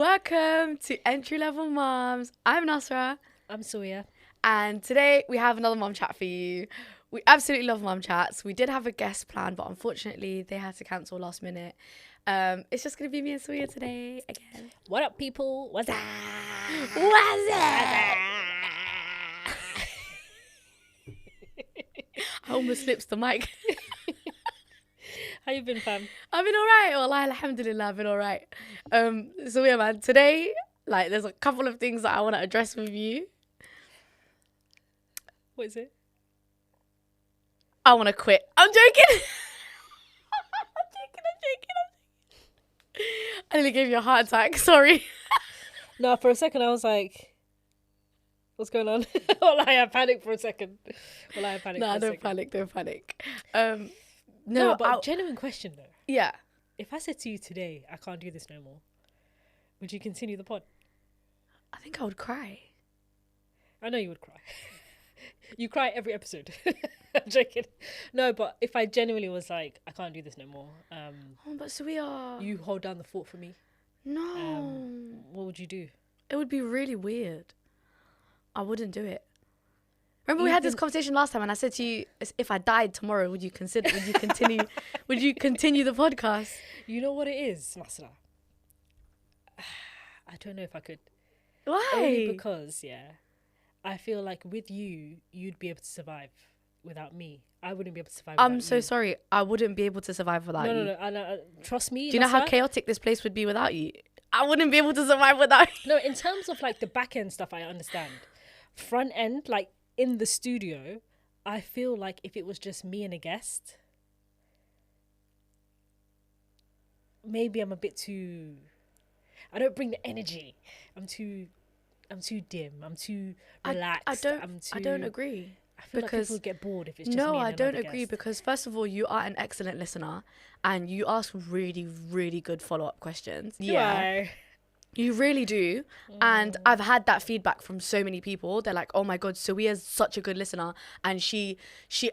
Welcome to Entry Level Moms. I'm Nasra. I'm Soya. And today we have another mom chat for you. We absolutely love mom chats. We did have a guest plan, but unfortunately they had to cancel last minute. It's just going to be me and Soya today again. What up, people? What's up? What's up? I almost slipped the mic. How you been, fam? I've been alright. Wallah, alhamdulillah, I've been alright. So yeah, man, today, there's a couple of things that I want to address with you. What is it? I want to quit. I'm joking. I'm joking. I nearly gave you a heart attack. Sorry. No, for a second I was like, what's going on? I panicked for a second. No, don't panic. No, but genuine question though. Yeah. If I said to you today, I can't do this no more, would you continue the pod? I think I would cry. I know you would cry. You cry every episode. I'm joking. No, but if I genuinely was like, I can't do this no more. But so we are. You hold down the fort for me. No. What would you do? It would be really weird. I wouldn't do it. Remember we had this conversation last time and I said to you, if I died tomorrow, would you continue the podcast? You know what it is, Masra? I don't know if I could. Why? Only because, I feel like with you, you'd be able to survive without me. I wouldn't be able to survive without you. I'm so sorry. I wouldn't be able to survive without you. No. Trust me. Do you know how chaotic this place would be without you? I wouldn't be able to survive without you. No, in terms of like the back end stuff, I understand. Front end, like in the studio, I feel like if it was just me and a guest, maybe I'm a bit too... I don't bring the energy. I'm too dim. I'm too relaxed. I don't agree. I feel like people would get bored if it's just me and I don't another agree guest. because first of all, you are an excellent listener and you ask really, really good follow-up questions. Do I? You really do. And I've had that feedback from so many people. They're like, oh my God, Sawia's such a good listener. And she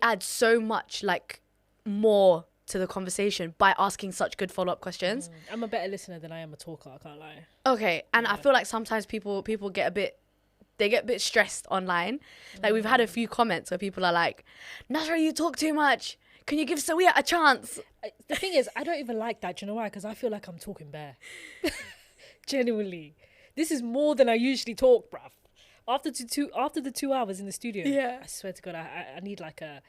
adds so much like more to the conversation by asking such good follow-up questions. I'm a better listener than I am a talker, I can't lie. Okay. And I feel like sometimes people get a bit stressed online. Like we've had a few comments where people are like, Nasra, you talk too much. Can you give Sawia a chance? The thing is, I don't even like that. Do you know why? Because I feel like I'm talking bare. Genuinely. This is more than I usually talk, bruv. After the 2 hours in the studio, I swear to God, I need like a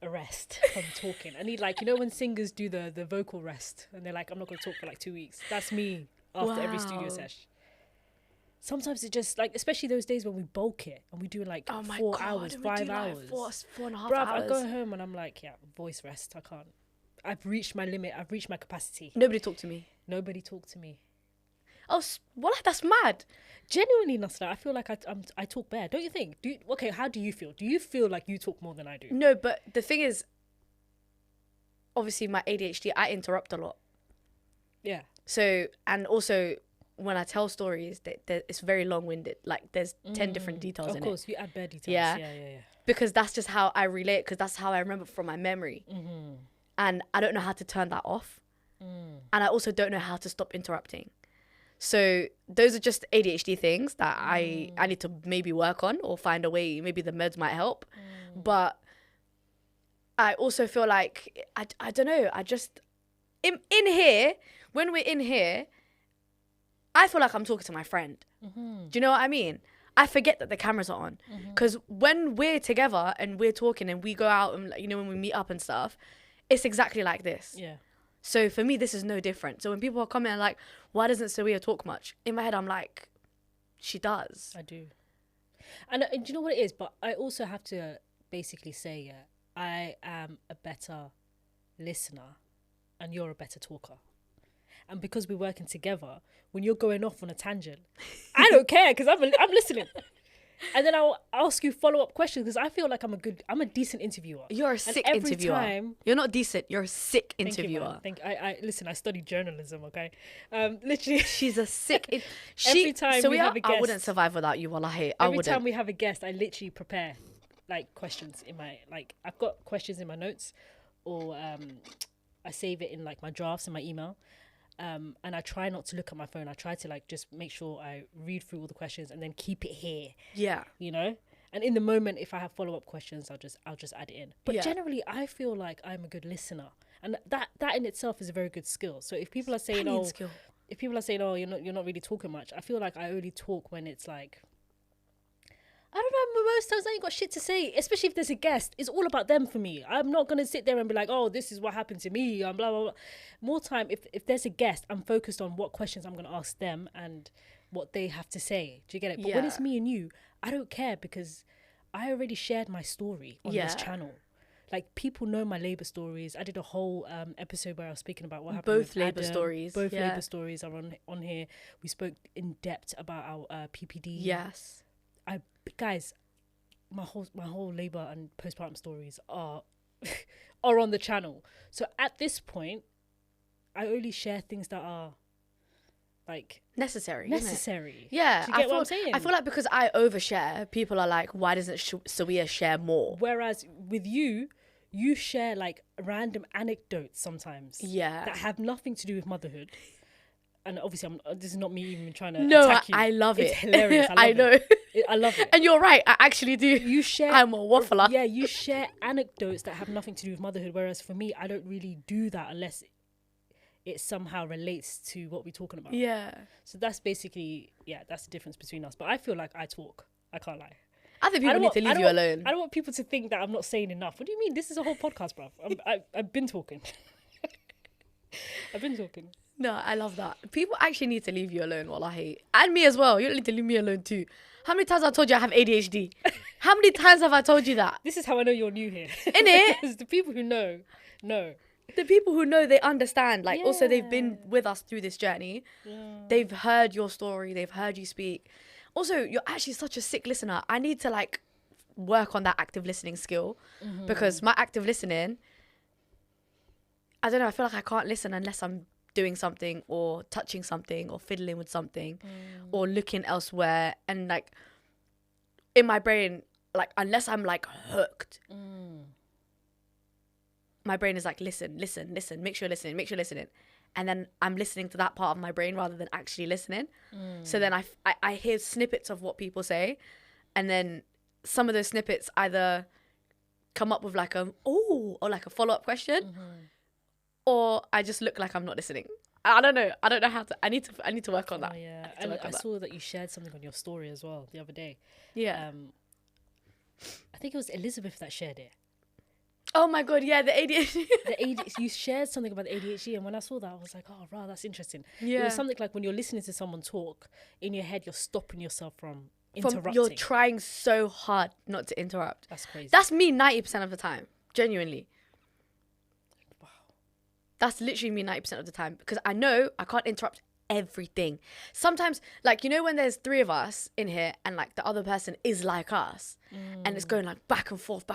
rest from talking. I need like, you know when singers do the vocal rest and they're like, I'm not going to talk for like 2 weeks. That's me after every studio session. Sometimes it just like, especially those days when we bulk it and we do like 4 hours, 5 hours. Four and a half Bruv, hours. I go home and I'm like, voice rest. I can't. I've reached my limit. I've reached my capacity. Nobody talk to me. Oh, that's mad. Genuinely, Nasra, I feel like I talk bare. Don't you think? How do you feel? Do you feel like you talk more than I do? No, but the thing is, obviously my ADHD, I interrupt a lot. Yeah. So, and also when I tell stories, it's very long-winded. Like there's 10 different details in it. Of course, you add bare details. Yeah. Yeah. Because that's just how I relate, because that's how I remember from my memory. And I don't know how to turn that off. And I also don't know how to stop interrupting. So those are just ADHD things that I need to maybe work on or find a way. Maybe the meds might help. But I also feel like, I don't know, I just, in here, when we're in here, I feel like I'm talking to my friend. Do you know what I mean? I forget that the cameras are on. Because when we're together and we're talking and we go out and, you know, when we meet up and stuff, it's exactly like this. Yeah. So for me, this is no different. So when people are commenting like, why doesn't Sawia talk much? In my head, I'm like, she does. I do. And do you know what it is? But I also have to basically say, I am a better listener and you're a better talker. And because we're working together, when you're going off on a tangent, I don't care because I'm listening. And then I'll ask you follow-up questions because I feel like I'm a decent interviewer. You're a sick interviewer. You're not decent. You're a sick interviewer. Listen, I studied journalism, okay? Literally. She's a sick... every time we have a guest... I wouldn't survive without you, wallahi. Every time we have a guest, I literally prepare, like, questions in my... Like, I've got questions in my notes or I save it in, like, my drafts in my email. And I try not to look at my phone. I try to like just make sure I read through all the questions and then keep it here. Yeah. You know? And in the moment, if I have follow-up questions, I'll just add it in. But generally, I feel like I'm a good listener. And that in itself is a very good skill. So if people are saying, oh, you're not really talking much, I feel like I only talk when it's like, I don't know, most times I ain't got shit to say, especially if there's a guest. It's all about them for me. I'm not going to sit there and be like, oh, this is what happened to me, and blah, blah, blah. More time, if there's a guest, I'm focused on what questions I'm going to ask them and what they have to say. Do you get it? But when it's me and you, I don't care because I already shared my story on this channel. Like, people know my labour stories. I did a whole episode where I was speaking about what happened with labour stories. Both labour stories are on here. We spoke in depth about our PPD. Yes. Guys, my whole labour and postpartum stories are are on the channel. So at this point, I only share things that are like necessary. Yeah. Do you get what I'm saying? I feel like because I overshare, people are like, why doesn't Sawia share more? Whereas with you share like random anecdotes sometimes. Yeah. That have nothing to do with motherhood. And obviously, this is not me even trying to attack you. I love it. It's hilarious. I know. I love it. And you're right. I actually do. You share. I'm a waffler. Yeah, you share anecdotes that have nothing to do with motherhood. Whereas for me, I don't really do that unless it somehow relates to what we're talking about. Yeah. So that's basically, that's the difference between us. But I feel like I talk. I can't lie. I think people need to leave you alone. I don't want people to think that I'm not saying enough. What do you mean? This is a whole podcast, bruv. I've been talking. I've been talking. No, I love that. People actually need to leave you alone, wallahi. And me as well. You don't need to leave me alone too. How many times have I told you I have ADHD? How many times have I told you that? This is how I know you're new here. Innit? Because the people who know. The people who know, they understand. Like, also, they've been with us through this journey. Yeah. They've heard your story. They've heard you speak. Also, you're actually such a sick listener. I need to, like, work on that active listening skill. Mm-hmm. Because my active listening, I don't know, I feel like I can't listen unless I'm doing something or touching something or fiddling with something or looking elsewhere. And, like, in my brain, like, unless I'm, like, hooked, my brain is like, listen, make sure you're listening. And then I'm listening to that part of my brain rather than actually listening. So then I hear snippets of what people say. And then some of those snippets either come up with like or like a follow-up question, or I just look like I'm not listening. I don't know how to. I need to work on that. Oh, yeah, and I saw that you shared something on your story as well the other day. Yeah. I think it was Elizabeth that shared it. Oh my god, yeah, the ADHD. You shared something about the ADHD, and when I saw that, I was like, oh, wow, that's interesting. Yeah. It was something like when you're listening to someone talk, in your head, you're stopping yourself from interrupting. You're trying so hard not to interrupt. That's crazy. That's me 90% of the time, genuinely. Wow. That's literally me 90% of the time, because I know I can't interrupt everything. Sometimes, like, you know, when there's three of us in here and like the other person is like us and it's going like back and forth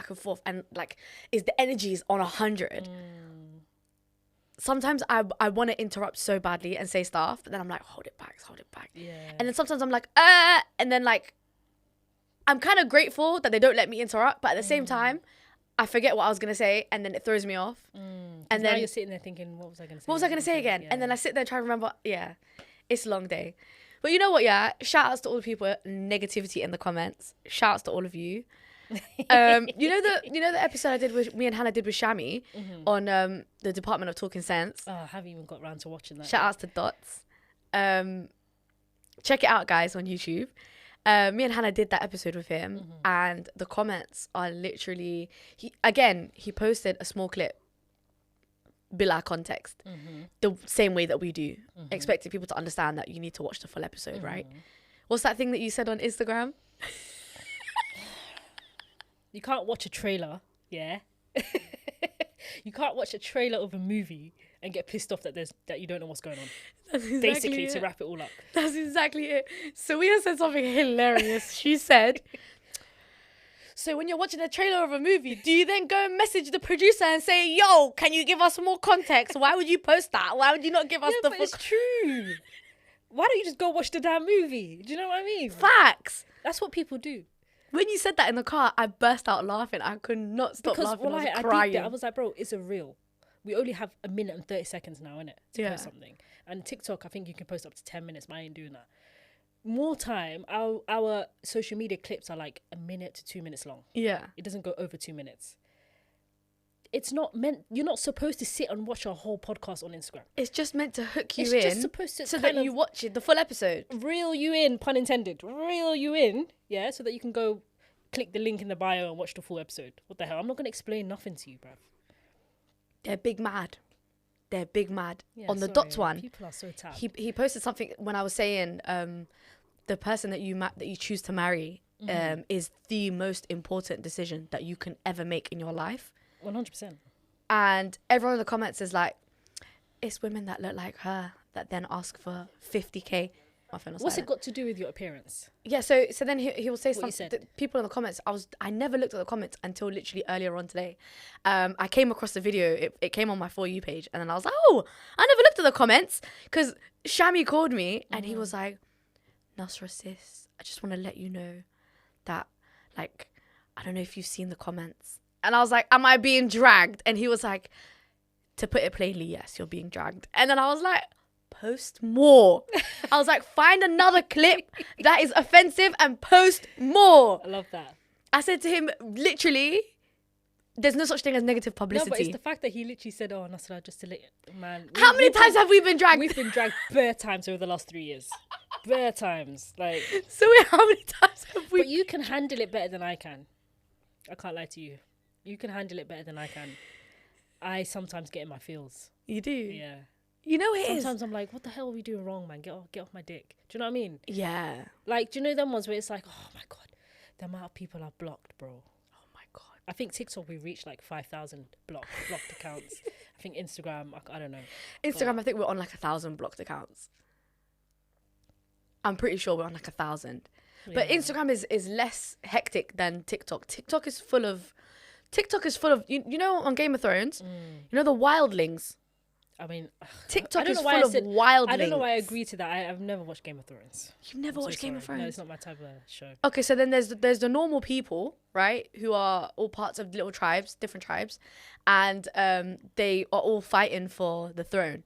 and like the energy is on 100. Sometimes I want to interrupt so badly and say stuff, but then I'm like, hold it back. Yeah. And then sometimes I'm like, and then like I'm kind of grateful that they don't let me interrupt, but at the same time I forget what I was going to say, and then it throws me off. And then you're sitting there thinking, what was I going to say? What was I going to say again? Yeah. And then I sit there and try to remember. Yeah, it's a long day. But you know what, yeah? Shout outs to all the people with negativity in the comments. Shout outs to all of you. You know the episode I did with me and Hannah did with Shami on the Department of Talking Sense. Oh, I haven't even got around to watching that. Shout outs to Dots. Check it out, guys, on YouTube. Me and Hannah did that episode with him, and the comments are literally, he posted a small clip below context, the same way that we do, expecting people to understand that you need to watch the full episode, right? What's that thing that you said on Instagram? You can't watch a trailer, yeah? You can't watch a trailer of a movie and get pissed off that you don't know what's going on. That's exactly basically it. To wrap it all up. That's exactly it. So we said something hilarious. She said, so when you're watching a trailer of a movie, do you then go and message the producer and say, yo, can you give us more context? Why would you post that? Why would you not give us the full... It's true. Why don't you just go watch the damn movie? Do you know what I mean? Facts. That's what people do. When you said that in the car, I burst out laughing. I could not stop laughing. I was crying. I was like, bro, it's a reel. we only have a minute and 30 seconds now, innit, to Yeah. post something. And TikTok, I think you can post up to 10 minutes, but I ain't doing that. More time, our social media clips are like a minute to 2 minutes long. Yeah. It doesn't go over 2 minutes. It's not meant, you're not supposed to sit and watch a whole podcast on Instagram. It's just meant to hook you It's in just supposed to so kind that you of watch it, the full episode. reel you in, pun intended, reel you in, yeah, so that you can go click the link in the bio and watch the full episode. What the hell? I'm not going to explain nothing to you, bruv. They're big mad. They're big mad. Yeah, On the sorry, dots one, people are so tapped. he posted something when I was saying the person that you choose to marry is the most important decision that you can ever make in your life. 100%. And everyone in the comments is like, it's women that look like her that then ask for 50k. My phone was What's it silent. got to do with your appearance? Yeah, so then he will say What you something. said. People in the comments, I never looked at the comments until literally earlier on today. I came across the video. It came on my For You page, and then I was like, oh, I never looked at the comments because Shami called me and he was like, Nasra sis, I just want to let you know that, like, I don't know if you've seen the comments. And I was like, am I being dragged? And he was like, to put it plainly, yes, you're being dragged. And then I was like, post more. I was like, find another clip that is offensive and post more. I love that. I said to him, literally, there's no such thing as negative publicity. No, but it's the fact that he literally said, oh, Nasra, just to let you, man. How many times have we been dragged? We've been dragged bare times over the last 3 years. Bare times. Like, So how many times have we... but you can handle it better than I can. I can't lie to you. You can handle it better than I can. I sometimes get in my feels. You do? Yeah. You know it is. Sometimes I'm like, what the hell are we doing wrong, man? Get off my dick. Do you know what I mean? Yeah. Like, do you know them ones where it's like, oh my God, the amount of people I've blocked, bro. Oh my God. I think TikTok, we reached like 5,000 blocked accounts. I think Instagram, I don't know. Instagram, I think we're on like 1,000 blocked accounts. I'm pretty sure we're on like 1,000. But Yeah. Instagram is less hectic than TikTok. TikTok is full of, you know, on Game of Thrones, you know, the wildlings. I mean, TikTok I don't is know why full of wildlings. I don't know why I agree to that. I've never watched Game of Thrones. You've never I'm so watched Game of sorry. Thrones? No, it's not my type of show. Okay, so then there's the normal people, right, who are all parts of little tribes, different tribes, and they are all fighting for the throne.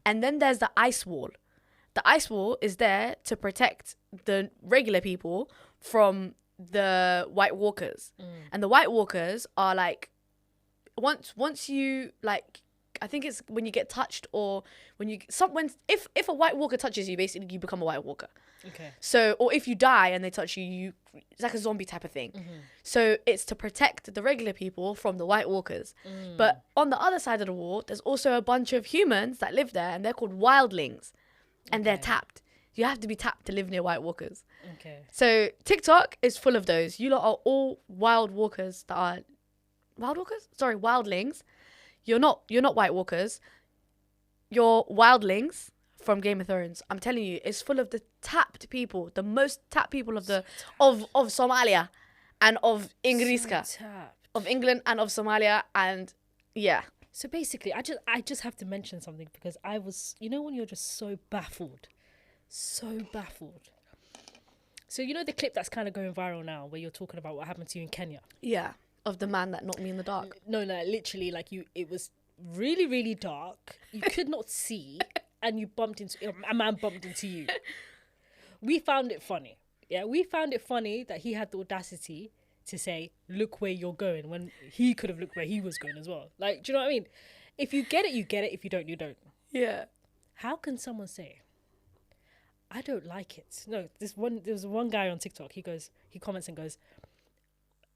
And then there's the ice wall. The ice wall is there to protect the regular people from the White Walkers. And the White Walkers are like, once you like, I think it's when you get touched or if a White Walker touches you, basically you become a White Walker. Okay. So, or if you die and they touch you, it's like a zombie type of thing. So it's to protect the regular people from the White Walkers. But on the other side of the wall, there's also a bunch of humans that live there, and they're called wildlings, and they're tapped. You have to be tapped to live near White Walkers. Okay. So TikTok is full of those. You lot are all wild walkers that are wildlings. You're not White Walkers. You're wildlings from Game of Thrones. I'm telling you, it's full of the tapped people, the most tapped people of Somalia and of Ingriska. So tapped. Of England and of Somalia, and yeah. So basically, I just have to mention something because I was, you know, when you're just so baffled. So you know the clip that's kind of going viral now where you're talking about what happened to you in Kenya? Yeah. Of the man that knocked me in the dark. No, literally, like it was really, really dark. You could not see, and a man bumped into you. We found it funny. Yeah, we found it funny that he had the audacity to say, look where you're going, when he could have looked where he was going as well. Like, do you know what I mean? If you get it, you get it. If you don't, you don't. Yeah. How can someone say, I don't like it? No, there was one guy on TikTok, he comments and goes,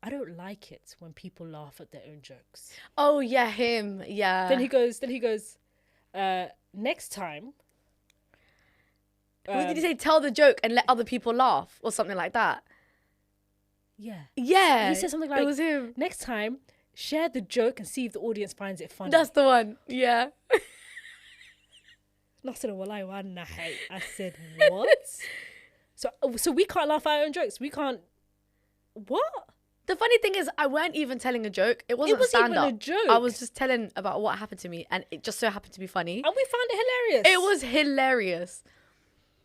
I don't like it when people laugh at their own jokes. Oh yeah, him. Yeah. Then he goes, next time. What did he say? Tell the joke and let other people laugh or something like that. Yeah. Yeah. He said something like, it was him. Next time, share the joke and see if the audience finds it funny. That's the one. Yeah. I said, what? So we can't laugh at our own jokes. We can't. What? The funny thing is, I weren't even telling a joke. It wasn't stand up. Even a joke. I was just telling about what happened to me, and it just so happened to be funny. And we found it hilarious. It was hilarious.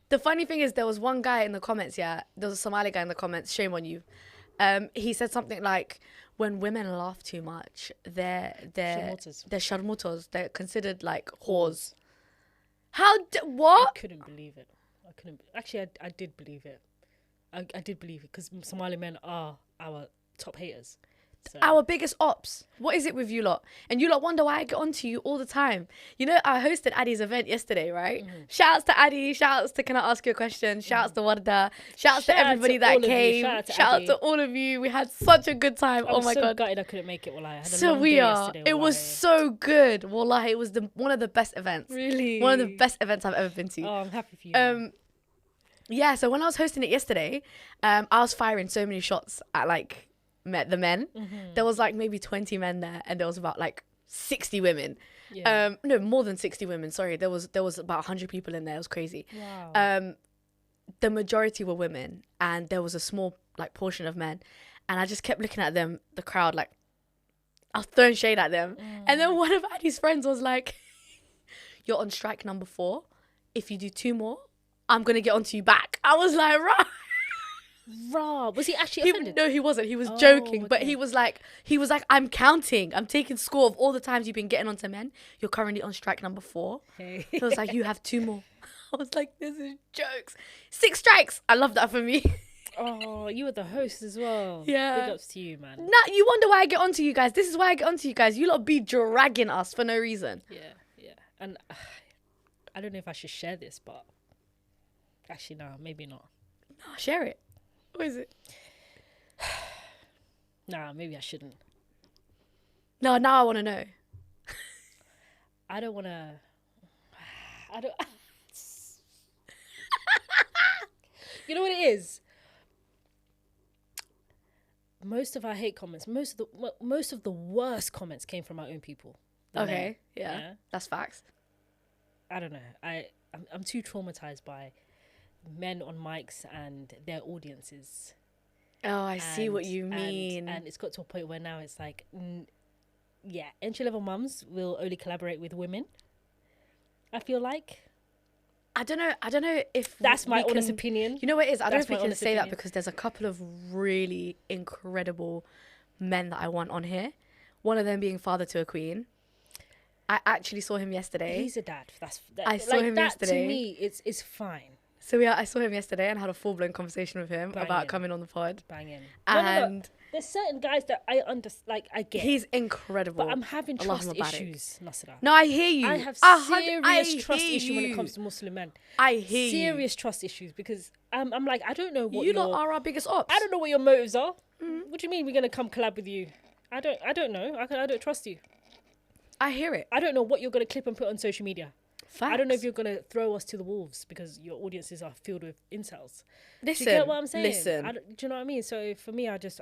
The funny thing is, there was one guy in the comments. Yeah, there was a Somali guy in the comments. Shame on you. He said something like, when women laugh too much, they're Sharmutas. sharmutos. They're considered like whores. What? I couldn't believe it. Actually, I did believe it. I did believe it because Somali men are our top haters. So. Our biggest ops. What is it with you lot? And you lot wonder why I get onto you all the time. You know, I hosted Addy's event yesterday, right? Mm-hmm. Shout outs to Addy. Shout outs to Can I Ask You a Question? Shout outs to Warda. Shout outs to everybody that came. Shout out to all of you. We had such a good time. I'm oh my God. Gutted I couldn't make it. I had a so long we day are. yesterday, it was so good. Wallahi, it was one of the best events. Really? One of the best events I've ever been to. Oh, I'm happy for you. Yeah, so when I was hosting it yesterday, I was firing so many shots at like the men. Mm-hmm. There was like maybe 20 men there, and there was about like 60 women. Yeah. No, more than 60 women. Sorry, there was about 100 people in there. It was crazy. Wow. The majority were women, and there was a small like portion of men, and I just kept looking at them, the crowd, like I was throwing shade at them, and then one of Addy's friends was like, "You're on strike number 4. If you do 2 more, I'm gonna get onto you back." I was like, Raw. Was he actually offended? No, he wasn't. He was joking, okay. But he was like, I'm counting. I'm taking score of all the times you've been getting onto men. You're currently on strike number 4. Hey. He was like, you have 2 more. I was like, this is jokes. 6 strikes. I love that for me. Oh, you were the host as well. Yeah. Big ups to you, man. Nah, you wonder why I get onto you guys. This is why I get onto you guys. You lot be dragging us for no reason. Yeah. And I don't know if I should share this, but actually, no, maybe not. No, share it. What is it? Nah, maybe I shouldn't. No, now I want to know. I don't. You know what it is? Most of our hate comments, most of the worst comments came from our own people. Okay, yeah, that's facts. I don't know. I'm too traumatized by men on mics and their audiences. Oh, I see what you mean. And it's got to a point where now it's like, entry-level mums will only collaborate with women. I feel like. I don't know if that's my honest opinion. You know what it is? I don't know if we can say that because there's a couple of really incredible men that I want on here. One of them being father to a queen. I actually saw him yesterday. He's a dad. I saw him yesterday. To me, it's fine. So I saw him yesterday and had a full-blown conversation with him about coming on the pod. Banging. And no. There's certain guys that I I get. He's incredible. But I'm having trust issues, Nasra. No, I hear you. I have serious trust issues when it comes to Muslim men. I hear you. Serious trust issues because I'm like, I don't know what you lot are our biggest ops. I don't know what your motives are. Mm-hmm. What do you mean we're going to come collab with you? I don't know. I don't trust you. I hear it. I don't know what you're going to clip and put on social media. Facts. I don't know if you're going to throw us to the wolves because your audiences are filled with incels. Listen, do you get what I'm saying? Listen. Do you know what I mean? So for me, I'm just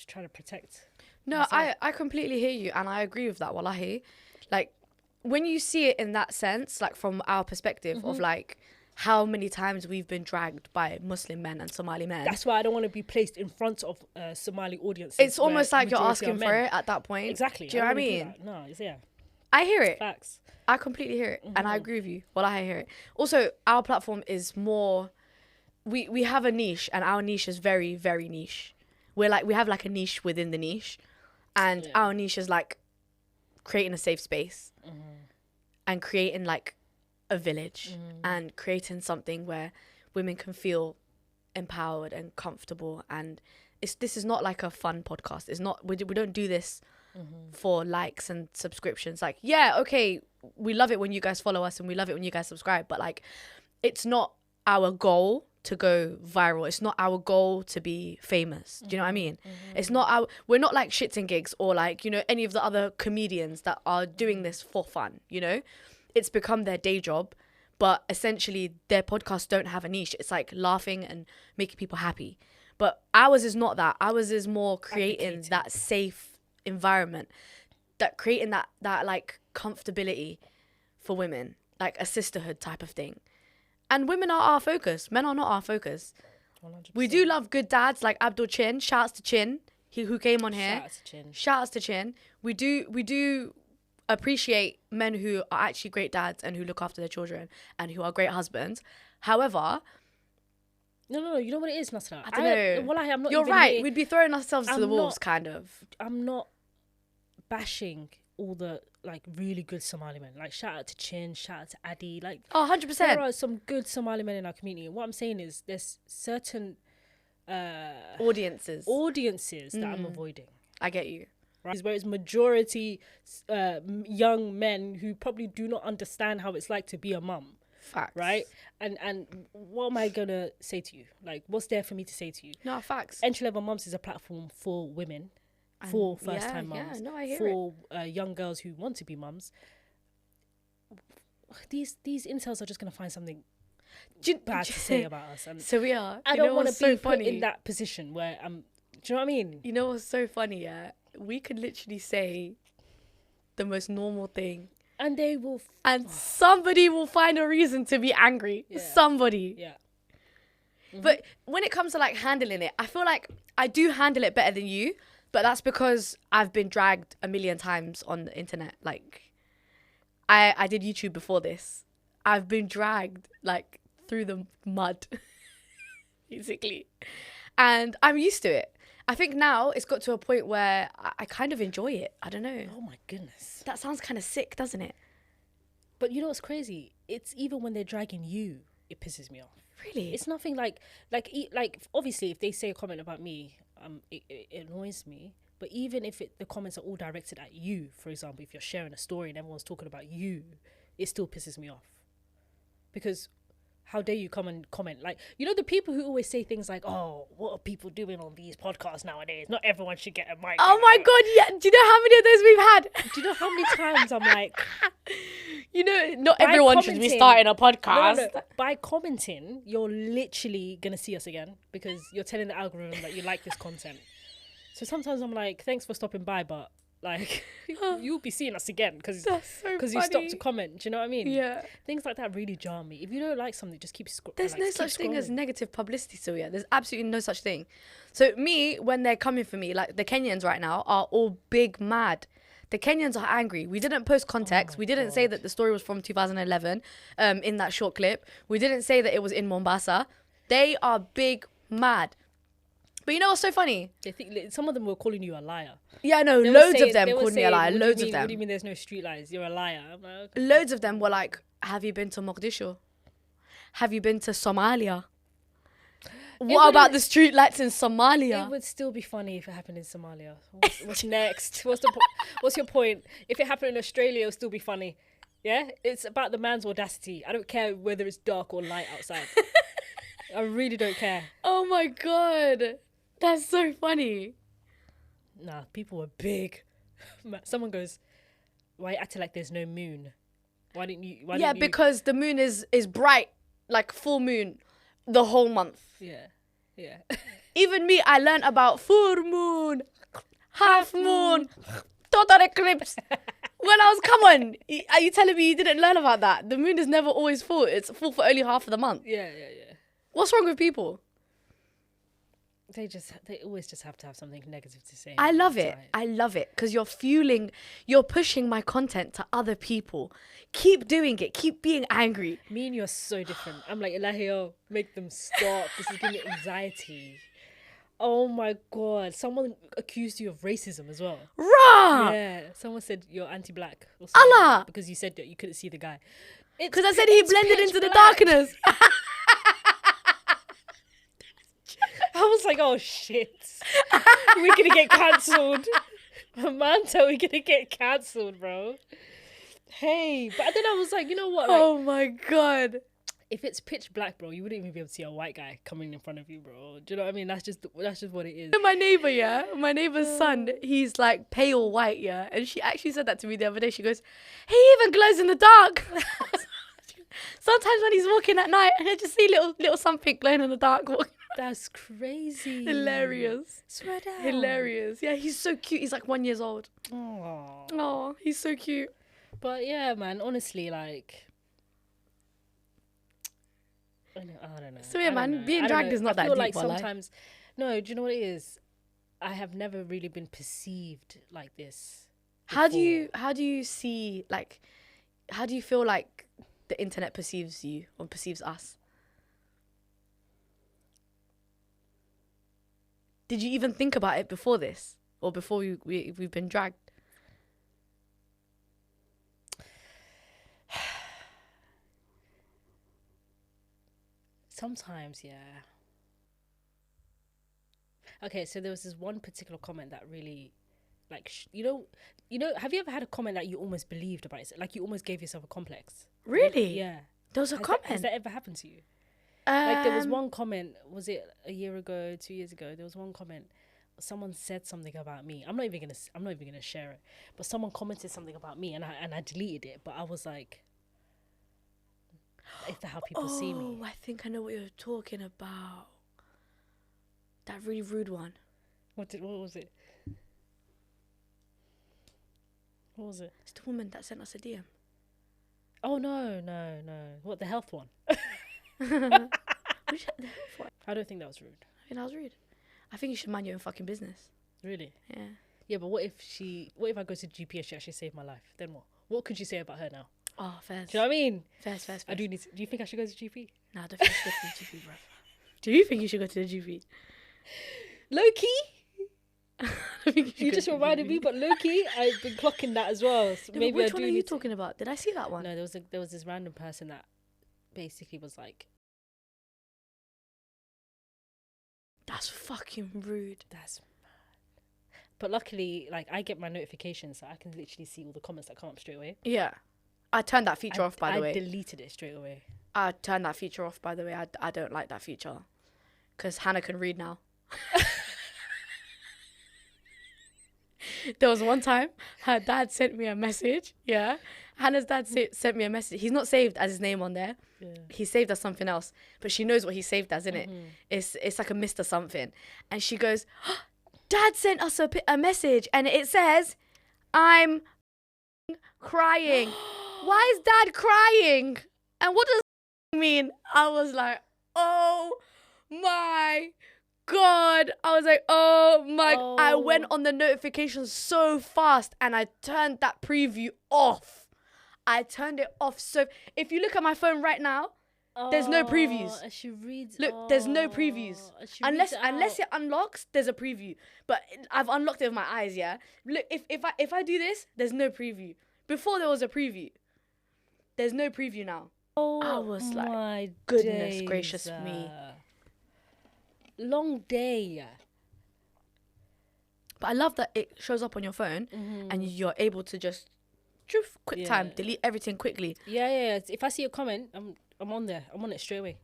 trying to protect. No, myself. I completely hear you and I agree with that, wallahi. Like, when you see it in that sense, like from our perspective of like how many times we've been dragged by Muslim men and Somali men. That's why I don't want to be placed in front of Somali audiences. It's almost like you're asking for it at that point. Exactly. Do you know what I mean? No, yeah. I hear it. Facts. I completely hear it, and I agree with you. Well, I hear it. Also, our platform is more. We have a niche, and our niche is very, very niche. We have like a niche within the niche, and our niche is like creating a safe space, and creating like a village, and creating something where women can feel empowered and comfortable. And this is not like a fun podcast. It's not. We don't do this for likes and subscriptions. Like, yeah, okay, we love it when you guys follow us and we love it when you guys subscribe, but like, it's not our goal to go viral. It's not our goal to be famous. Do you know what I mean? It's not we're not like Shits and Gigs or like, you know, any of the other comedians that are doing this for fun, you know? It's become their day job, but essentially their podcasts don't have a niche. It's like laughing and making people happy. But ours is not that. Ours is more creating that safe environment, that creating that like comfortability for women, like a sisterhood type of thing. And women are our focus. Men are not our focus. 100%. We do love good dads like Abdul Chin. Shouts to Chin, who came on here. Shouts to Chin. We do appreciate men who are actually great dads and who look after their children and who are great husbands. However, No. You know what it is, Nasra? I don't know. Wallahi, I'm not. You're even right. here. We'd be throwing ourselves to I'm the wolves, not- kind of. I'm not bashing all the like really good Somali men. Like shout out to Chin, shout out to Adi. Like Oh, 100%. there are some good Somali men in our community. What I'm saying is there's certain Audiences. that I'm avoiding. I get you. Right? Where it's majority young men who probably do not understand how it's like to be a mum. Facts. Right? And what am I gonna say to you? Like, what's there for me to say to you? No, facts. Entry Level Mums is a platform for women, for first time mums, I hear for young girls who want to be mums. These incels are just gonna find something bad to say about us, and So we are. I don't want to be put in that position where I'm. Do you know what I mean? You know what's so funny? Yeah, we could literally say the most normal thing, And they will, and somebody will find a reason to be angry. Yeah. Somebody. yeah. But when it comes to like handling it, I feel like I do handle it better than you. But that's because I've been dragged a million times on the internet. Like, I did YouTube before this. I've been dragged like through the mud, basically, and I'm used to it. I think now it's got to a point where I kind of enjoy it. I don't know. Oh my goodness. That sounds kind of sick, doesn't it? But you know what's crazy? It's even when they're dragging you, it pisses me off. Really? It's nothing like obviously if they say a comment about me, it annoys me. But even if the comments are all directed at you, for example, if you're sharing a story and everyone's talking about you, it still pisses me off. Because how dare you come and comment? Like, you know, the people who always say things like, oh, what are people doing on these podcasts nowadays? Not everyone should get a mic. Oh my God, yeah. Do you know how many of those we've had? Do you know how many times I'm like... You know, not everyone should be starting a podcast. No. By commenting, you're literally going to see us again because you're telling the algorithm that you like this content. So sometimes I'm like, thanks for stopping by, but like, you'll be seeing us again because you stopped to comment. Do you know what I mean? Yeah. Things like that really jar me. If you don't like something, just keep scrolling. There's no such thing as negative publicity, Sylvia. There's absolutely no such thing. So me, when they're coming for me, like the Kenyans right now are all big mad. The Kenyans are angry. We didn't post context. We didn't say that the story was from 2011 in that short clip. We didn't say that it was in Mombasa. They are big mad. But you know what's so funny? They think some of them were calling you a liar. Yeah, I know. Loads of them called me a liar. Loads of them. What do you mean there's no street lies? You're a liar. I'm like, okay. Loads of them were like, have you been to Mogadishu? Have you been to Somalia? What about the street lights in Somalia? It would still be funny if it happened in Somalia. What's next? What's your point? If it happened in Australia, it'll still be funny. Yeah? It's about the man's audacity. I don't care whether it's dark or light outside. I really don't care. Oh my God. That's so funny. Nah, people were big. Someone goes, why you acting like there's no moon? Why didn't you? Because the moon is bright, like full moon, the whole month. Yeah. Even me, I learned about full moon, half moon, total eclipse. When I was, come on, are you telling me you didn't learn about that? The moon is never always full. It's full for only half of the month. Yeah. What's wrong with people? They always just have to have something negative to say. I love it. I love it because you're pushing my content to other people. Keep doing it. Keep being angry. Me and you are so different. I'm like, Elahio, make them stop. This is giving me anxiety. Oh my God. Someone accused you of racism as well. Rah! Yeah. Someone said you're anti-black. Or Allah! Because you said that you couldn't see the guy. Because I said he blended into the darkness. I was like, oh shit. We're gonna get cancelled. Manta, we're gonna get cancelled, bro. Hey. But then I was like, you know what? Like, Oh my God. if it's pitch black, bro, you wouldn't even be able to see a white guy coming in front of you, bro. Do you know what I mean? That's just what it is. My neighbor, my neighbor's son, he's like pale white, and she actually said that to me the other day. She goes, he even glows in the dark. Sometimes when he's walking at night, I just see little something glowing in the dark. That's crazy. Hilarious. Swear down. Hilarious. Yeah, he's so cute. He's like 1 year old. Aww. Oh, he's so cute. But yeah, man, honestly, like, I don't know. So yeah, man, being dragged is not that deep. I feel like sometimes, no, do you know what it is? I have never really been perceived like this. How do you see, like, how do you feel like the internet perceives you or perceives us? Did you even think about it before this, or before we've been dragged? Sometimes, yeah. Okay, so there was this one particular comment that really, like, have you ever had a comment that you almost believed about it? Like, you almost gave yourself a complex? Really? Yeah. There was a comment. Has that ever happened to you? Like, there was one comment, was it a year ago, 2 years ago? There was one comment. Someone said something about me. I'm not even gonna share it. But someone commented something about me, and I deleted it. But I was like, is that how people see me? Oh, I think I know what you're talking about. That really rude one. What was it? What was it? It's the woman that sent us a DM. Oh no. What, the health one? Which, the health one? I don't think that was rude. I think that was rude. I think you should mind your own fucking business. Really? Yeah. Yeah, but what if I go to the GP and she actually saved my life? Then what? What could you say about her now? Oh, fair. Do you know what I mean? Fair. Do you think I should go to the GP? No, I don't think you should go to the GP, bro. Do you think you should go to the GP? Low key? You just reminded me, but low key, I've been clocking that as well. So No, maybe which one are you talking about? Did I see that one? No, there was this random person that basically was like, that's fucking rude. That's mad. But luckily, like, I get my notifications, so I can literally see all the comments that come up straight away. Yeah. I turned that feature off, by the way. I deleted it straight away. I turned that feature off, by the way. I don't like that feature. Because Hannah can read now. There was one time her dad sent me a message. Yeah. Hannah's dad sent me a message. He's not saved as his name on there. Yeah. He's saved as something else. But she knows what he's saved as, innit? It's like a Mr. something. And she goes, oh, Dad sent us a message and it says, I'm crying. Why is Dad crying? And what does that mean? I was like, oh my God. I was like, oh my. Oh. I went on the notifications so fast and I turned that preview off. I turned it off. So if you look at my phone right now, there's no previews. And she reads. Look, there's no previews. Unless it unlocks, there's a preview. But I've unlocked it with my eyes, yeah? Look, if I do this, there's no preview. Before there was a preview. There's no preview now. Oh, I was like, my goodness gracious me. Long day. But I love that it shows up on your phone and you're able to just quick time delete everything quickly. Yeah. If I see a comment, I'm on there. I'm on it straight away.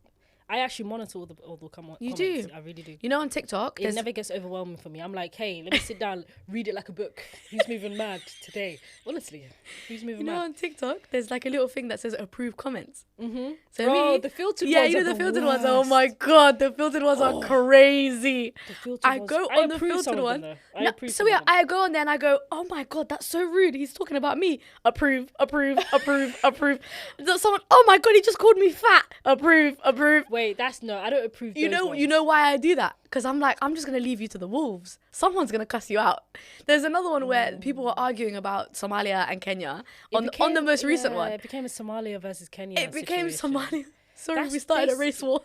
I actually monitor all the comments. You do? I really do. You know, on TikTok, it never gets overwhelming for me. I'm like, hey, let me sit down, read it like a book. Who's moving mad today? Honestly, who's moving mad? You know, on TikTok, there's like a little thing that says approve comments. So the filtered ones. Yeah, you know the filtered ones. Oh my God, the filtered ones are crazy. I go on the filtered one. I go on there and I go, oh my God, that's so rude. He's talking about me. Approve. Someone, oh my God, he just called me fat. Approve. Wait, I don't approve. You know why I do that? Because I'm like, I'm just gonna leave you to the wolves. Someone's gonna cuss you out. There's another one where people were arguing about Somalia and Kenya on the most recent one. It became a Somalia versus Kenya. It became Somalia. Sorry, we started a race war.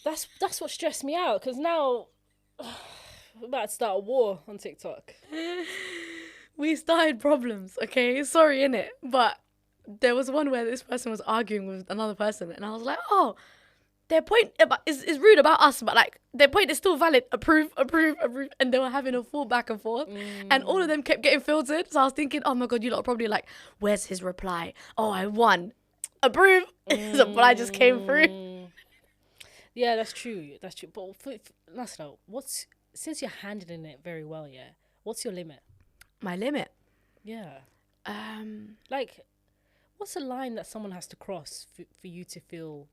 That's what stressed me out, because now we're about to start a war on TikTok. We started problems, okay? Sorry, innit? But there was one where this person was arguing with another person, and I was like, oh, their point is rude about us, but like their point is still valid. Approve. And they were having a full back and forth, and all of them kept getting filtered. So I was thinking, oh my God, you lot are probably like, where's his reply? Oh, I won. Approve. The reply just came through. Yeah, that's true. But Laszlo, since you're handling it very well, yeah, what's your limit? My limit? Yeah. Like, what's a line that someone has to cross for you to feel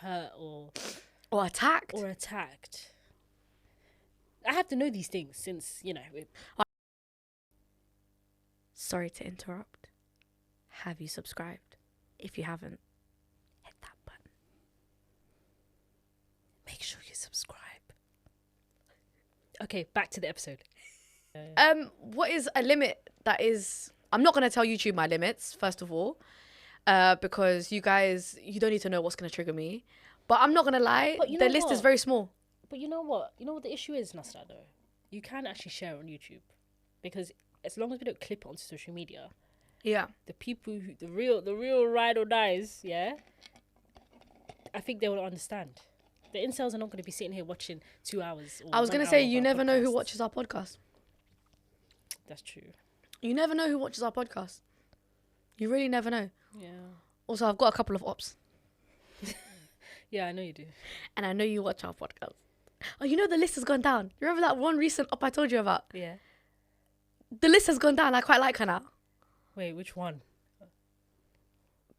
hurt or attacked? I have to know these things since, you know. Sorry to interrupt. Have you subscribed? If you haven't, hit that button. Make sure you subscribe. Okay, back to the episode. What is a limit that is... I'm not going to tell YouTube my limits, first of all, because you don't need to know what's going to trigger me. But I'm not going to lie, the list is very small. But you know what? You know what the issue is, Nasra, though? You can actually share on YouTube. Because as long as we don't clip it onto social media, Yeah. the people who, the real ride or dies, yeah, I think they will understand. The incels are not going to be sitting here watching 2 hours. Or I was going to say, you never know who watches our podcast. That's true. You never know who watches our podcast. You really never know. Yeah. Also, I've got a couple of ops. Yeah, I know you do. And I know you watch our podcast. Oh, you know the list has gone down. You remember that one recent op I told you about? Yeah. The list has gone down. I quite like her now. Wait, which one?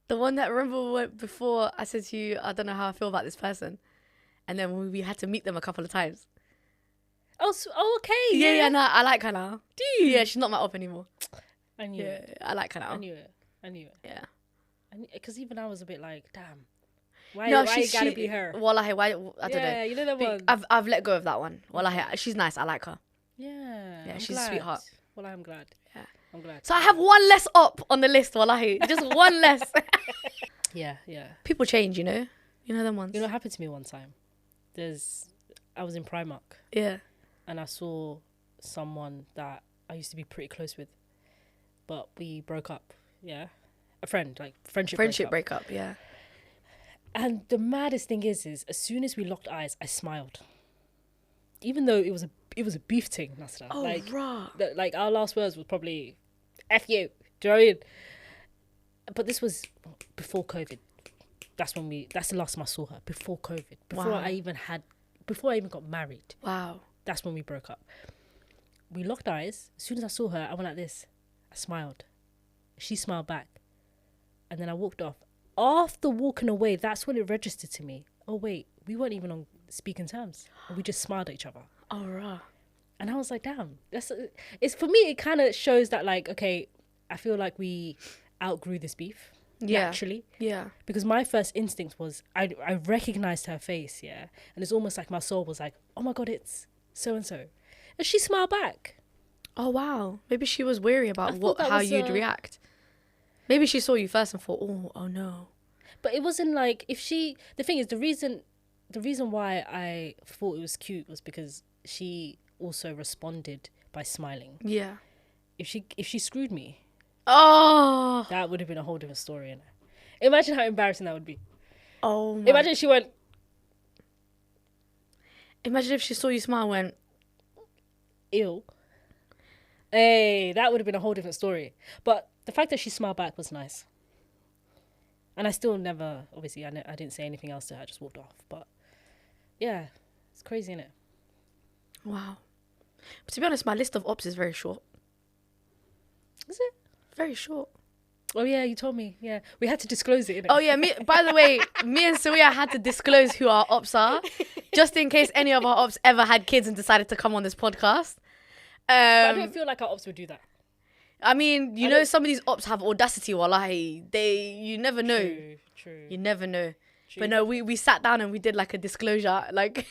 The one that, remember before I said to you, I don't know how I feel about this person. And then we had to meet them a couple of times. Oh, okay. Yeah, no, I like her now. Do you? Yeah, she's not my op anymore. I knew it. I like her now. I knew it. Yeah. Because even I was a bit like, damn. Why she gotta be her? Wallahi, why? I don't know. Yeah, you know that one. I've let go of that one. Wallahi, she's nice. I like her. Yeah. Yeah, I'm she's glad. a sweetheart. Well, I'm glad. Yeah. I'm glad. So I have one less op on the list, wallahi. Just one less. Yeah. People change, you know? You know them ones? You know what happened to me one time? I was in Primark. Yeah. And I saw someone that I used to be pretty close with. But we broke up. Yeah. A friend, like friendship breakup, yeah. And the maddest thing is as soon as we locked eyes, I smiled. Even though it was a beef thing, Nasra. Oh, right. Like our last words was probably F you. Do you know what I mean? But this was before COVID. That's the last time I saw her. Before COVID. Before I even got married. Wow. That's when we broke up. We locked eyes. As soon as I saw her, I went like this. I smiled. She smiled back. And then I walked off. After walking away, that's when it registered to me. Oh, wait, we weren't even on speaking terms. We just smiled at each other. Oh, right. And I was like, damn. It's for me, it kind of shows that, like, okay, I feel like we outgrew this beef. Yeah. Naturally. Yeah. Because my first instinct was, I recognized her face, yeah? And it's almost like my soul was like, oh my God, it's so-and-so. And she smiled back. Oh, wow. Maybe she was wary about how you'd react. Maybe she saw you first and thought, oh no. But it wasn't like, the thing is, the reason why I thought it was cute was because she also responded by smiling. Yeah. If she screwed me, oh, that would have been a whole different story. You know? Imagine how embarrassing that would be. Oh my. Imagine she went. Imagine if she saw you smile and went, ew. Hey, that would have been a whole different story. But the fact that she smiled back was nice. And I still never, obviously, I didn't say anything else to her. I just walked off. But yeah, it's crazy, innit? Wow. But to be honest, my list of ops is very short. Is it? Very short. Oh, yeah, you told me. Yeah. We had to disclose it, innit? Oh, yeah. By the way, me and Suya had to disclose who our ops are, just in case any of our ops ever had kids and decided to come on this podcast. But I don't feel like our ops would do that. I mean, you know, some of these ops have audacity, wallahi. You never know. True. You never know. True. But no, we sat down and we did like a disclosure. Like,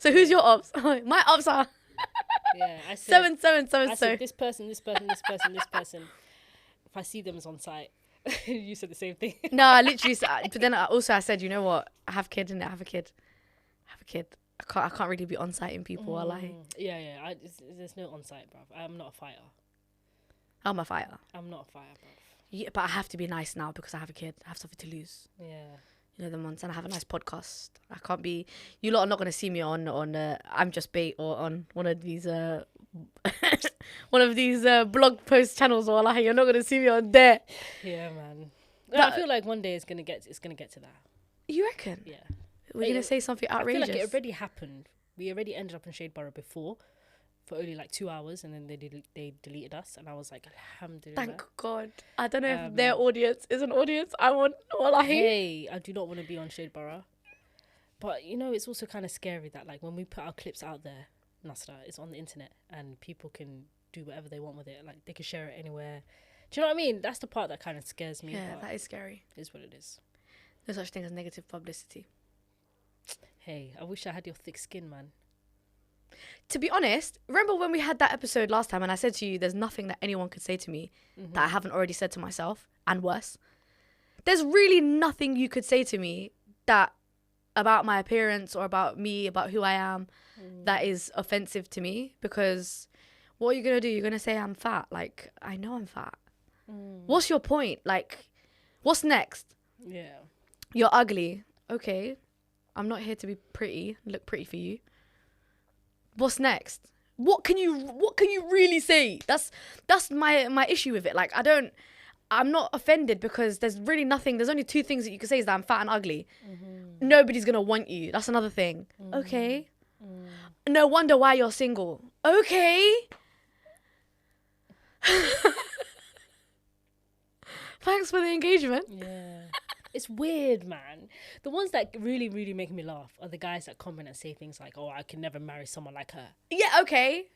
so who's your ops? My ops are Yeah, I said, seven. I said this person. If I see them as on site, you said the same thing. No, I literally. But then I said, you know what? I have a kid, innit? I have a kid. I can't really be on site in people. Wallahi. Yeah. There's no on site, bruv. I'm not a fighter. I'm a fighter. I'm not a fighter, bruv. Yeah, but I have to be nice now because I have a kid. I have something to lose. Yeah. You know, the months, and I have a nice podcast. I can't be. You lot are not going to see me on I'm Just Bait or on one of these blog post channels. Or like, you're not going to see me on there. Yeah, man. I feel like one day it's gonna get to that. You reckon? Yeah. We're going to say something outrageous. I feel like it already happened. We already ended up in Shadeborough before for only like 2 hours, and then they deleted us, and I was like, alhamdulillah. Thank God. I don't know if their audience is an audience I want. Hey, I do not want to be on Shadeborough. But, you know, it's also kind of scary that, like, when we put our clips out there, Nasra, it's on the internet, and people can do whatever they want with it. Like, they can share it anywhere. Do you know what I mean? That's the part that kind of scares me. Yeah, that is scary. It is what it is. No such thing as negative publicity. Hey, I wish I had your thick skin, man. To be honest, remember when we had that episode last time and I said to you, there's nothing that anyone could say to me that I haven't already said to myself, and worse. There's really nothing you could say to me that about my appearance or about me, about who I am, that is offensive to me. Because what are you going to do? You're going to say I'm fat. Like, I know I'm fat. What's your point? Like, what's next? Yeah. You're ugly. Okay. I'm not here to be pretty, look pretty for you. What's next? What can you really say? That's my issue with it. Like, I'm not offended because there's only two things that you can say is that I'm fat and ugly. Nobody's gonna want you. That's another thing. Okay. No wonder why you're single. Okay. Thanks for the engagement. Yeah. It's weird, man. The ones that really, really make me laugh are the guys that comment and say things like, oh, I can never marry someone like her. Yeah, okay.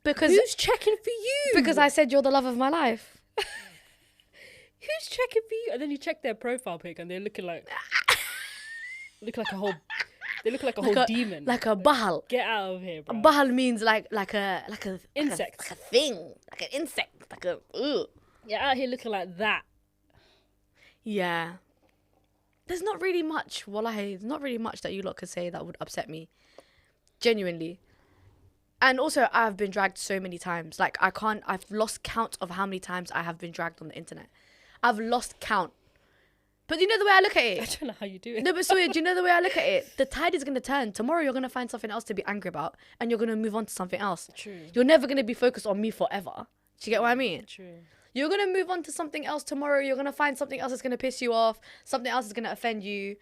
Because who's checking for you? Because I said you're the love of my life. Who's checking for you? And then you check their profile pic and they're looking like they look like a whole demon. Like a bahal. Get out of here, bro. A bahal means like a insect. Like a thing. Like an insect. Like a You're out here looking like that. Yeah. There's not really much, there's not really much that you lot could say that would upset me. Genuinely. And also, I've been dragged so many times. Like, I've lost count of how many times I have been dragged on the internet. I've lost count. But you know the way I look at it? I don't know how you do it. No, but so do you know the way I look at it? The tide is going to turn. Tomorrow, you're going to find something else to be angry about. And you're going to move on to something else. True. You're never going to be focused on me forever. Do you get what I mean? True. You're going to move on to something else tomorrow. You're going to find something else that's going to piss you off. Something else is going to offend you.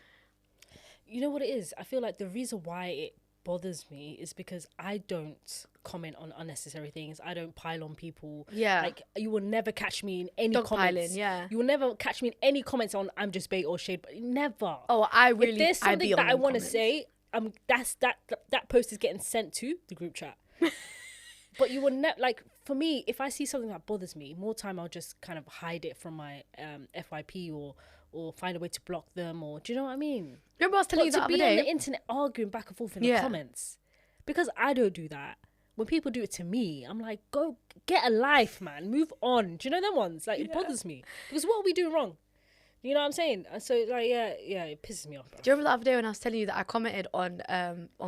You know what it is? I feel like the reason why it bothers me is because I don't comment on unnecessary things. I don't pile on people. Yeah. Like, you will never catch me in any Dog comments. piling, yeah. You will never catch me in any comments on I'm just bait or shade. But never. Oh, if there's something that I want to say, that post is getting sent to the group chat. But you will never, like, for me, if I see something that bothers me, more time I'll just kind of hide it from my FYP or find a way to block them, or do you know what I mean? Remember I was telling you that other day? To be on the internet arguing back and forth in the comments, because I don't do that. When people do it to me, I'm like, go get a life, man. Move on. Do you know them ones? Like, it bothers me. Because what are we doing wrong? You know what I'm saying? So, like, yeah, it pisses me off, bro. Do you remember the other day when I was telling you that I commented on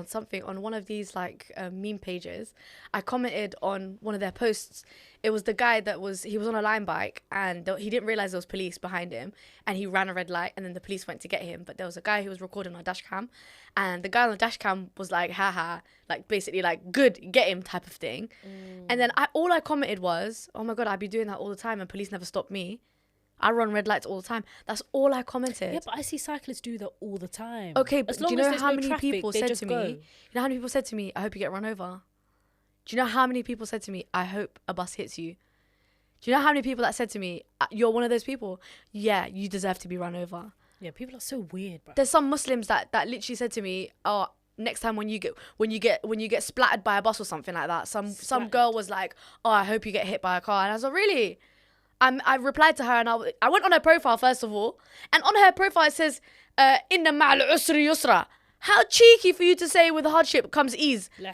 something on one of these, like, meme pages? I commented on one of their posts. It was the guy he was on a line bike and he didn't realize there was police behind him and he ran a red light and then the police went to get him. But there was a guy who was recording on a dash cam and the guy on the dash cam was like, haha, like, basically, like, good, get him type of thing. And then all I commented was, oh my God, I'd be doing that all the time and police never stop me. I run red lights all the time. That's all I commented. Yeah, but I see cyclists do that all the time. Okay, but do you know how many people said to me? You know how many people said to me, I hope you get run over? Do you know how many people said to me, I hope a bus hits you? Do you know how many people that said to me, you're one of those people? Yeah, you deserve to be run over. Yeah, people are so weird, bro. There's some Muslims that literally said to me, oh, next time when you get splattered by a bus or something like that, some girl was like, oh, I hope you get hit by a car. And I was like, really? I replied to her and I went on her profile first of all, and on her profile it says, "Inna ma'al usri yusra." How cheeky for you to say with hardship comes ease. And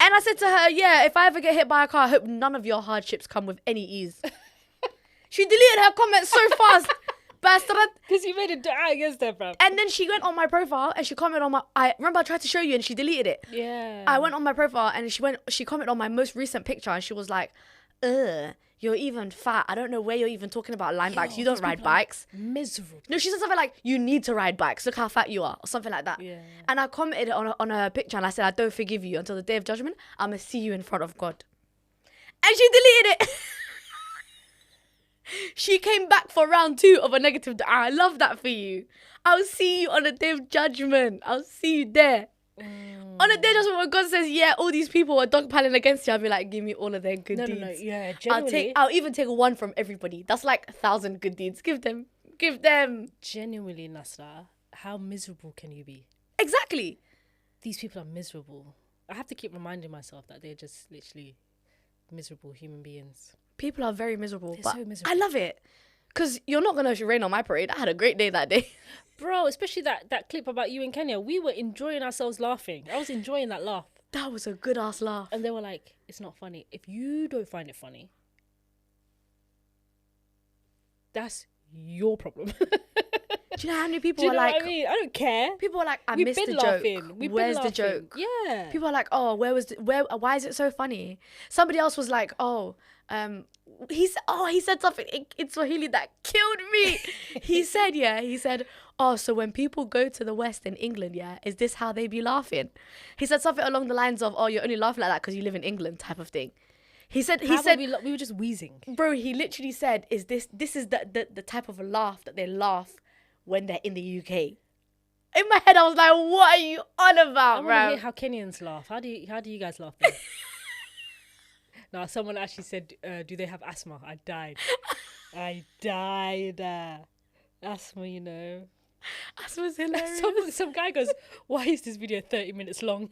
I said to her, yeah, if I ever get hit by a car, I hope none of your hardships come with any ease. She deleted her comments so fast. Bastard. Because you made a dua against her, bro. And then she went on my profile and she commented on I remember I tried to show you and she deleted it. Yeah. I went on my profile and she commented on my most recent picture and she was like, you're even fat. I don't know where you're even talking about line bikes. You don't ride bikes. Miserable. No, she said something like, you need to ride bikes. Look how fat you are. Or something like that. Yeah. And I commented on her picture and I said, I don't forgive you until the day of judgment. I'm going to see you in front of God. And she deleted it. She came back for round 2 of a negative dua. I love that for you. I'll see you on the day of judgment. I'll see you there. On the day of judgment, when God says, yeah, all these people are dogpiling against you, I'll be like, give me all of their good deeds. No, yeah, genuinely. I'll even take one from everybody. That's like 1,000 good deeds. Give them. Genuinely, Nasra, how miserable can you be? Exactly. These people are miserable. I have to keep reminding myself that they're just literally miserable human beings. People are very miserable. They're but so miserable. I love it. Because you're not going to rain on my parade. I had a great day that day. Bro, especially that clip about you in Kenya. We were enjoying ourselves laughing. I was enjoying that laugh. That was a good ass laugh. And they were like, it's not funny. If you don't find it funny, that's your problem. Do you know how many people Do you are know like, what I mean? I don't care. people are like, I We've missed been the laughing. joke. We've Where's been the laughing. joke? Yeah. People are like, oh, why is it so funny? Somebody else was like, he said something in Swahili that killed me. he said, oh, so when people go to the West in England, is this how they be laughing? He said something along the lines of, oh, you're only laughing like that because you live in England type of thing. He said we were just wheezing. Bro, he literally said, is this is the type of laugh that they laugh when they're in the UK. In my head, I was like, what are you on about, I bro? want to hear how Kenyans laugh. How do you guys laugh then? No, someone actually said, do they have asthma? I died. Asthma, you know. Asthma's hilarious. Some guy goes, why is this video 30 minutes long?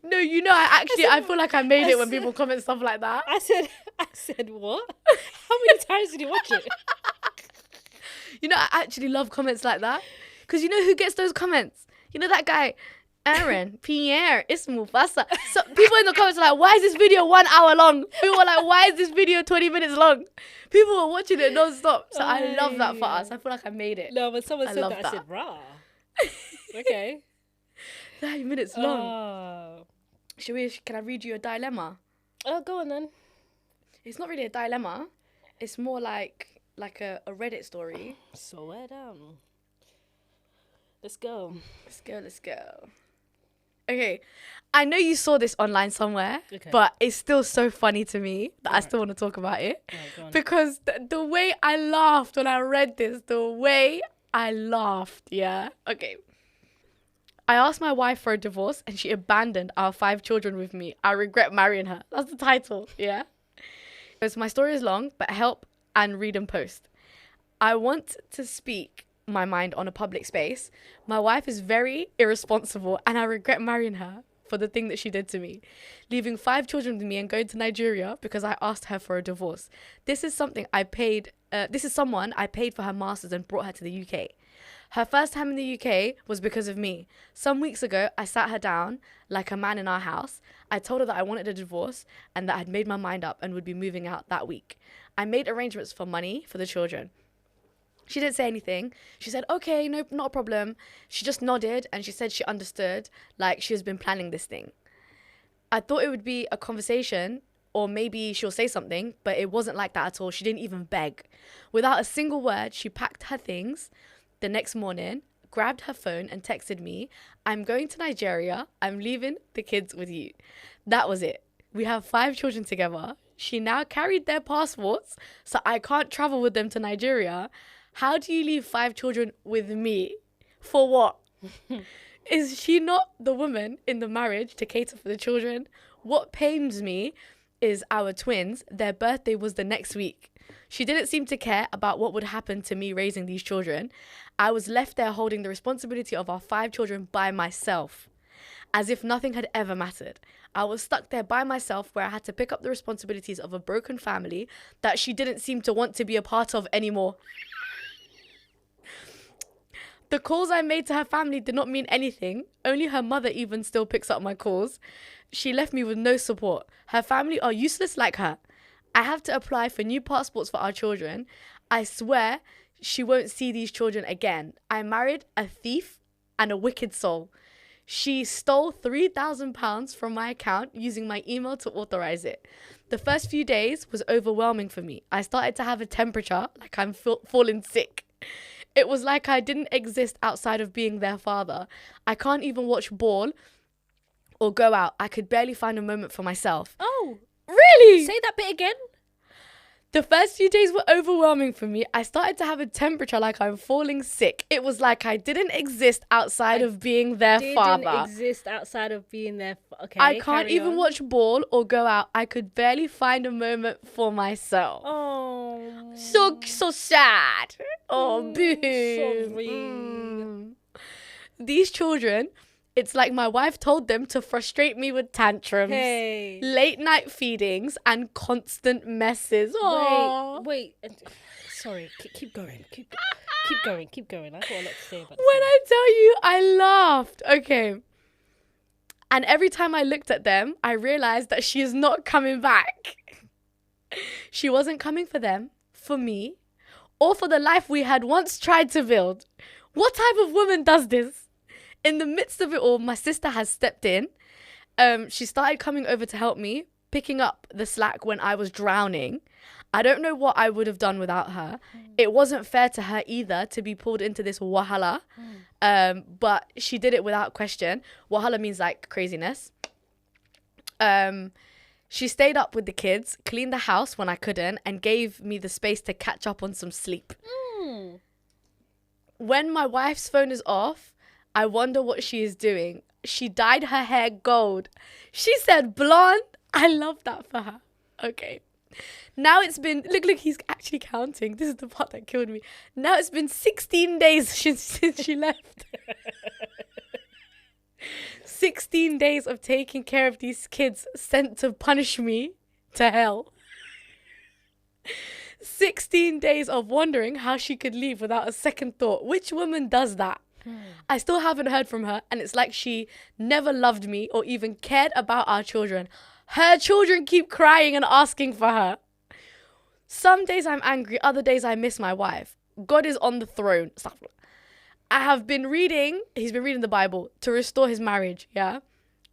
No, you know, I feel like I made it when people comment stuff like that. I said, what? How many times did you watch it? You know, I actually love comments like that. Because you know who gets those comments? You know that guy, Aaron, Pierre, it's Mufasa. So people in the comments are like, why is this video 1 hour long? People are like, why is this video 20 minutes long? People are watching it non-stop. So I love that for us. I feel like I made it. No, when someone said that, I said, rah. Okay. 30 minutes long. Can I read you a dilemma? Oh, go on then. It's not really a dilemma. It's more like a Reddit story. Slow down. Let's go. Let's go. Okay. I know you saw this online somewhere, but it's still so funny to me that I still want to talk about it. Right, because the way I laughed when I read this, yeah? Okay. I asked my wife for a divorce and she abandoned our 5 children with me. I regret marrying her. That's the title, yeah? So my story is long, but help and read and post. I want to speak my mind on a public space. My wife is very irresponsible and I regret marrying her for the thing that she did to me. Leaving 5 children with me and going to Nigeria because I asked her for a divorce. This is someone I paid for her masters and brought her to the UK. Her first time in the UK was because of me. Some weeks ago, I sat her down like a man in our house. I told her that I wanted a divorce and that I'd made my mind up and would be moving out that week. I made arrangements for money for the children. She didn't say anything. She said, okay, no, not a problem. She just nodded and she said she understood, like she has been planning this thing. I thought it would be a conversation or maybe she'll say something, but it wasn't like that at all. She didn't even beg. Without a single word, she packed her things the next morning, grabbed her phone and texted me, I'm going to Nigeria. I'm leaving the kids with you. That was it. We have 5 children together. She now carried their passports, so I can't travel with them to Nigeria. How do you leave 5 children with me? For what? Is she not the woman in the marriage to cater for the children? What pains me is our twins. Their birthday was the next week. She didn't seem to care about what would happen to me raising these children. I was left there holding the responsibility of our 5 children by myself, as if nothing had ever mattered. I was stuck there by myself where I had to pick up the responsibilities of a broken family that she didn't seem to want to be a part of anymore. The calls I made to her family did not mean anything. Only her mother even still picks up my calls. She left me with no support. Her family are useless like her. I have to apply for new passports for our children. I swear she won't see these children again. I married a thief and a wicked soul. She stole £3,000 from my account using my email to authorize it. The first few days was overwhelming for me. I started to have a temperature, like I'm falling sick. It was like I didn't exist outside of being their father. I can't even watch ball or go out. I could barely find a moment for myself. Oh, really? Say that bit again. The first few days were overwhelming for me. I started to have a temperature like I'm falling sick. It was like I didn't exist outside of being their father. Didn't exist outside of being their okay, I can't even watch ball or go out. I could barely find a moment for myself. Oh. So sad. Oh, boo. Sorry. These children, it's like my wife told them to frustrate me with tantrums, late night feedings, and constant messes. Aww. Wait. Sorry, keep going. Keep going. I've got a lot to say about this. When I tell you, I laughed. Okay. And every time I looked at them, I realized that she is not coming back. She wasn't coming for them, for me, or for the life we had once tried to build. What type of woman does this? In the midst of it all, my sister has stepped in. She started coming over to help me, picking up the slack when I was drowning. I don't know what I would have done without her. It wasn't fair to her either to be pulled into this wahala. But she did it without question. Wahala means like craziness. She stayed up with the kids, cleaned the house when I couldn't, and gave me the space to catch up on some sleep. When my wife's phone is off, I wonder what she is doing. She dyed her hair gold. She said blonde. I love that for her. Okay. Now it's been, look, he's actually counting. This is the part that killed me. Now it's been 16 days since she left. 16 days of taking care of these kids sent to punish me to hell. 16 days of wondering how she could leave without a second thought. Which woman does that? I still haven't heard from her, and it's like she never loved me or even cared about our children. Her children keep crying and asking for her. Some days I'm angry, other days I miss my wife. God is on the throne. He's been reading the Bible to restore his marriage, yeah?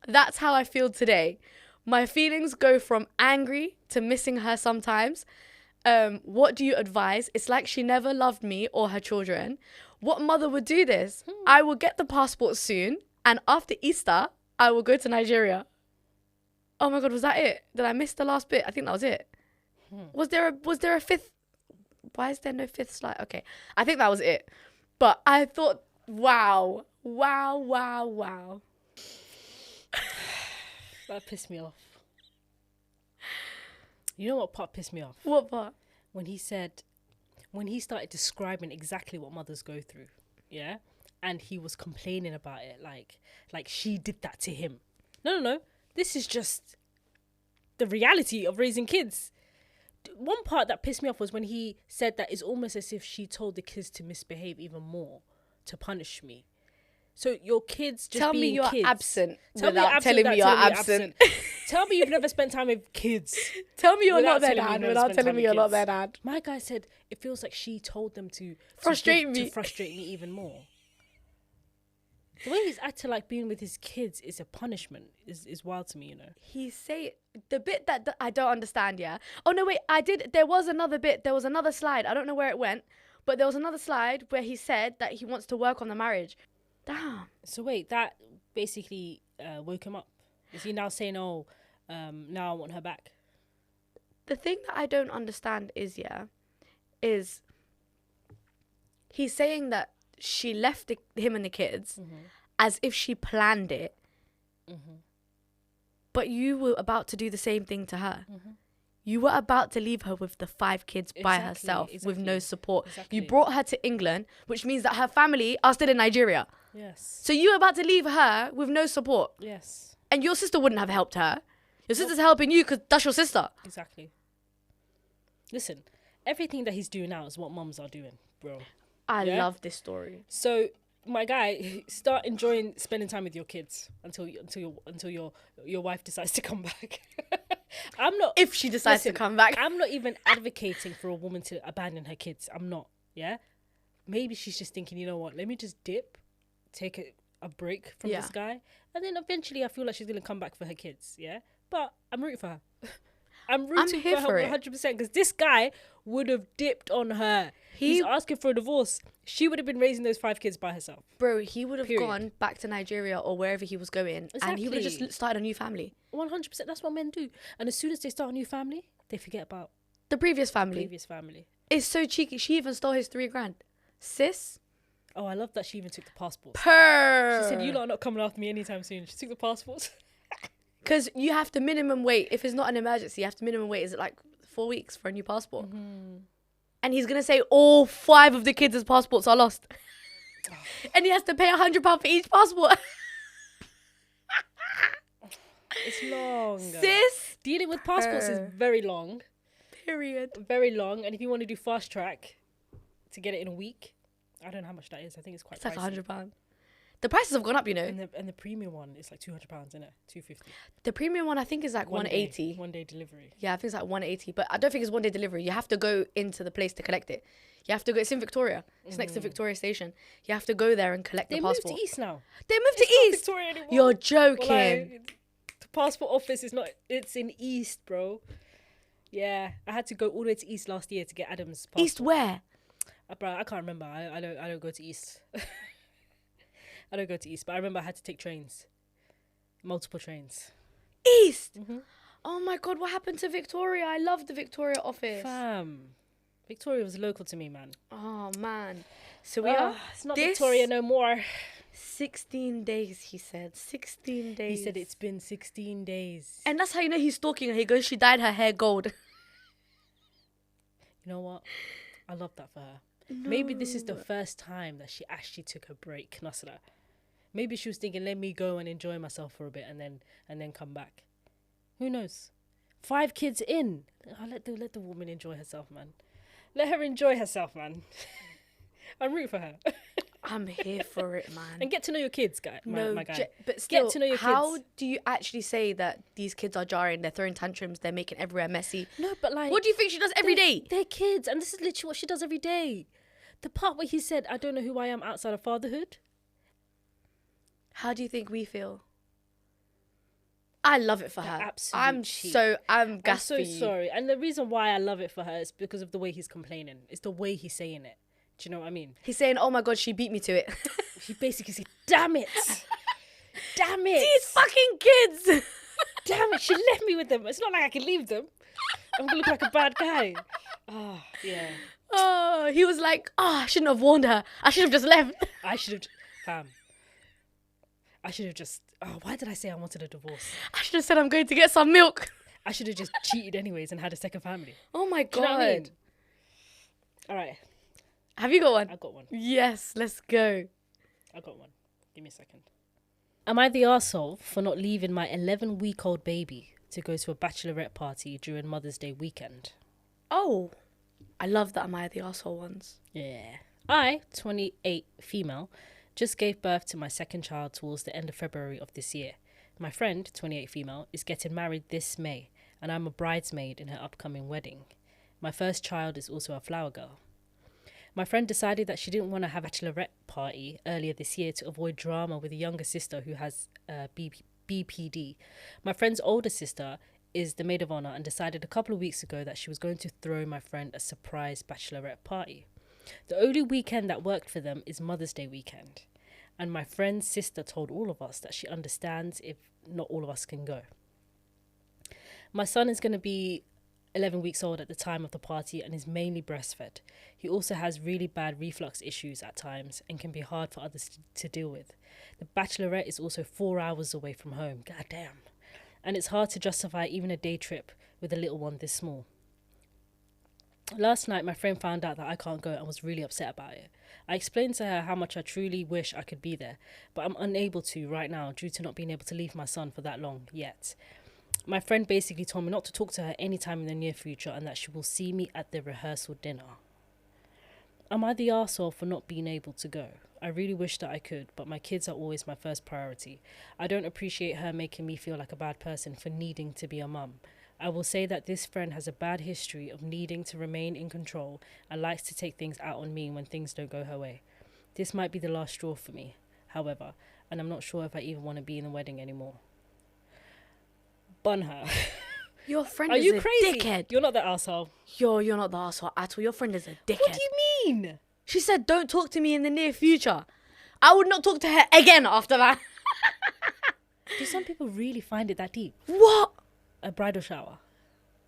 That's how I feel today. My feelings go from angry to missing her sometimes. What do you advise? It's like she never loved me or her children. What mother would do this? I will get the passport soon, and after Easter, I will go to Nigeria. Oh my God, was that it? Did I miss the last bit? I think that was it. Was there a fifth? Why is there no fifth slide? Okay, I think that was it. But I thought, wow. That pissed me off. You know what part pissed me off? What part? When he started describing exactly what mothers go through, yeah? And he was complaining about it, like she did that to him. No. This is just the reality of raising kids. One part that pissed me off was when he said that it's almost as if she told the kids to misbehave even more to punish me. So your kids just tell being me you're kids. absent Tell me without telling me you're absent. Tell me you've never spent time with kids. Tell me you're not their telling me dad you've never without spent telling time me with you're not kids. their dad. My guy said it feels like she told them to frustrate me even more. The way he's acting like being with his kids is a punishment is wild to me, you know. He say the bit that I don't understand, yeah. Oh no, wait, there was another bit. There was another slide. I don't know where it went, but there was another slide where he said that he wants to work on the marriage. Damn. So wait, that basically woke him up. Is he now saying, now I want her back? The thing that I don't understand is he's saying that she left him and the kids as if she planned it. But you were about to do the same thing to her. You were about to leave her with the 5 kids by herself with no support. You brought her to England, which means that her family are still in Nigeria. Yes. So you were about to leave her with no support. Yes. And your sister wouldn't have helped her. Your sister's helping you because that's your sister. Exactly. Listen, everything that he's doing now is what mums are doing, bro. I love this story. So my guy, start enjoying spending time with your kids until your wife decides to come back. I'm not. If she decides to come back, I'm not even advocating for a woman to abandon her kids. I'm not. Yeah. Maybe she's just thinking, you know what? Let me just dip, take a break from this guy, and then eventually I feel like she's gonna come back for her kids. Yeah. But I'm rooting for her. I'm rooting for her 100% because this guy would have dipped on her. He's asking for a divorce. She would have been raising those 5 kids by herself. Bro, he would have gone back to Nigeria or wherever he was going, and he would have just started a new family. 100%. That's what men do. And as soon as they start a new family, they forget about the previous family. It's so cheeky. She even stole his $3,000. Sis. Oh, I love that she even took the passport. She said, you lot are not coming after me anytime soon. She took the passports. Because you have to minimum wait. If it's not an emergency, you have to minimum wait. Is it like 4 weeks for a new passport? And he's going to say all 5 of the kids' passports are lost. And he has to pay £100 for each passport. It's long. Sis. Dealing with passports is very long. Period. Very long. And if you want to do fast track to get it in a week, I don't know how much that is. I think it's quite pricey. Like £100. The prices have gone up, you know. And the premium one is like £200, isn't it? £250. The premium one I think is like 180. 1 day delivery. Yeah, I think it's like 180, but I don't think it's 1 day delivery. You have to go into the place to collect it. You have to go. It's in Victoria. It's next to Victoria Station. You have to go there and collect the passport. They moved to East now. They moved to It's not East. Victoria anymore. You're joking. Well, the passport office is not. It's in East, bro. Yeah, I had to go all the way to East last year to get Adam's passport. East where? Bro, I can't remember. I don't go to East. I don't go to East, but I remember I had to take trains, multiple trains. East. Oh my God, what happened to Victoria? I love the Victoria office. Fam, Victoria was local to me, man. Oh man. So we are. It's not Victoria no more. 16 days, he said. 16 days. He said it's been 16 days. And that's how you know he's stalking her. He goes, she dyed her hair gold. You know what? I love that for her. No. Maybe this is the first time that she actually took a break, Nasra. Maybe she was thinking, let me go and enjoy myself for a bit and then come back. Who knows? 5 kids in. Let the woman enjoy herself, man. Let her enjoy herself, man. I'm rooting for her. I'm here for it, man. And get to know your kids, guy. My guy. But still, get to know your how kids. do you actually say that these kids are jarring? They're throwing tantrums. They're making everywhere messy. No, but like, what do you think she does every day? They're kids, and this is literally what she does every day. The part where he said, "I don't know who I am outside of fatherhood." How do you think we feel? I love it for her. I'm gassed so for you. sorry, and the reason why I love it for her is because of the way he's complaining. It's the way he's saying it. Do you know what I mean? He's saying, "Oh my God, she beat me to it." He basically said, "Damn it, damn it, these fucking kids." Damn it, she left me with them. It's not like I can leave them. I'm gonna look like a bad guy. Oh yeah. Oh, he was like, I shouldn't have warned her. I should have just left. I should have, fam. I should have just. Oh, why did I say I wanted a divorce? I should have said I'm going to get some milk. I should have just cheated anyways and had a second family. Oh my God. Do you know what I mean? All right. Have you got one? I got one. Yes, let's go. I got one. Give me a second. Am I the arsehole for not leaving my 11-week-old baby to go to a bachelorette party during Mother's Day weekend? Oh, I love that. Am I the arsehole ones? Yeah. I, 28 female, just gave birth to my second child towards the end of February of this year. My friend, 28 female, is getting married this May, and I'm a bridesmaid in her upcoming wedding. My first child is also a flower girl. My friend decided that she didn't want to have a bachelorette party earlier this year to avoid drama with a younger sister who has BPD. My friend's older sister is the maid of honor and decided a couple of weeks ago that she was going to throw my friend a surprise bachelorette party. The only weekend that worked for them is Mother's Day weekend. And my friend's sister told all of us that she understands if not all of us can go. My son is going to be 11 weeks old at the time of the party and is mainly breastfed. He also has really bad reflux issues at times and can be hard for others to deal with. The bachelorette is also 4 hours away from home. God damn. And it's hard to justify even a day trip with a little one this small. Last night, my friend found out that I can't go and was really upset about it. I explained to her how much I truly wish I could be there, but I'm unable to right now due to not being able to leave my son for that long yet. My friend basically told me not to talk to her anytime in the near future and that she will see me at the rehearsal dinner. Am I the arsehole for not being able to go? I really wish that I could, but my kids are always my first priority. I don't appreciate her making me feel like a bad person for needing to be a mum. I will say that this friend has a bad history of needing to remain in control and likes to take things out on me when things don't go her way. This might be the last straw for me, however, and I'm not sure if I even want to be in the wedding anymore. Bun her. Your friend Are is you a crazy? dickhead. You're not the asshole. You're not the arsehole at all. Your friend is a dickhead. What do you mean? She said, don't talk to me in the near future. I would not talk to her again after that. Do some people really find it that deep? What? A bridal shower.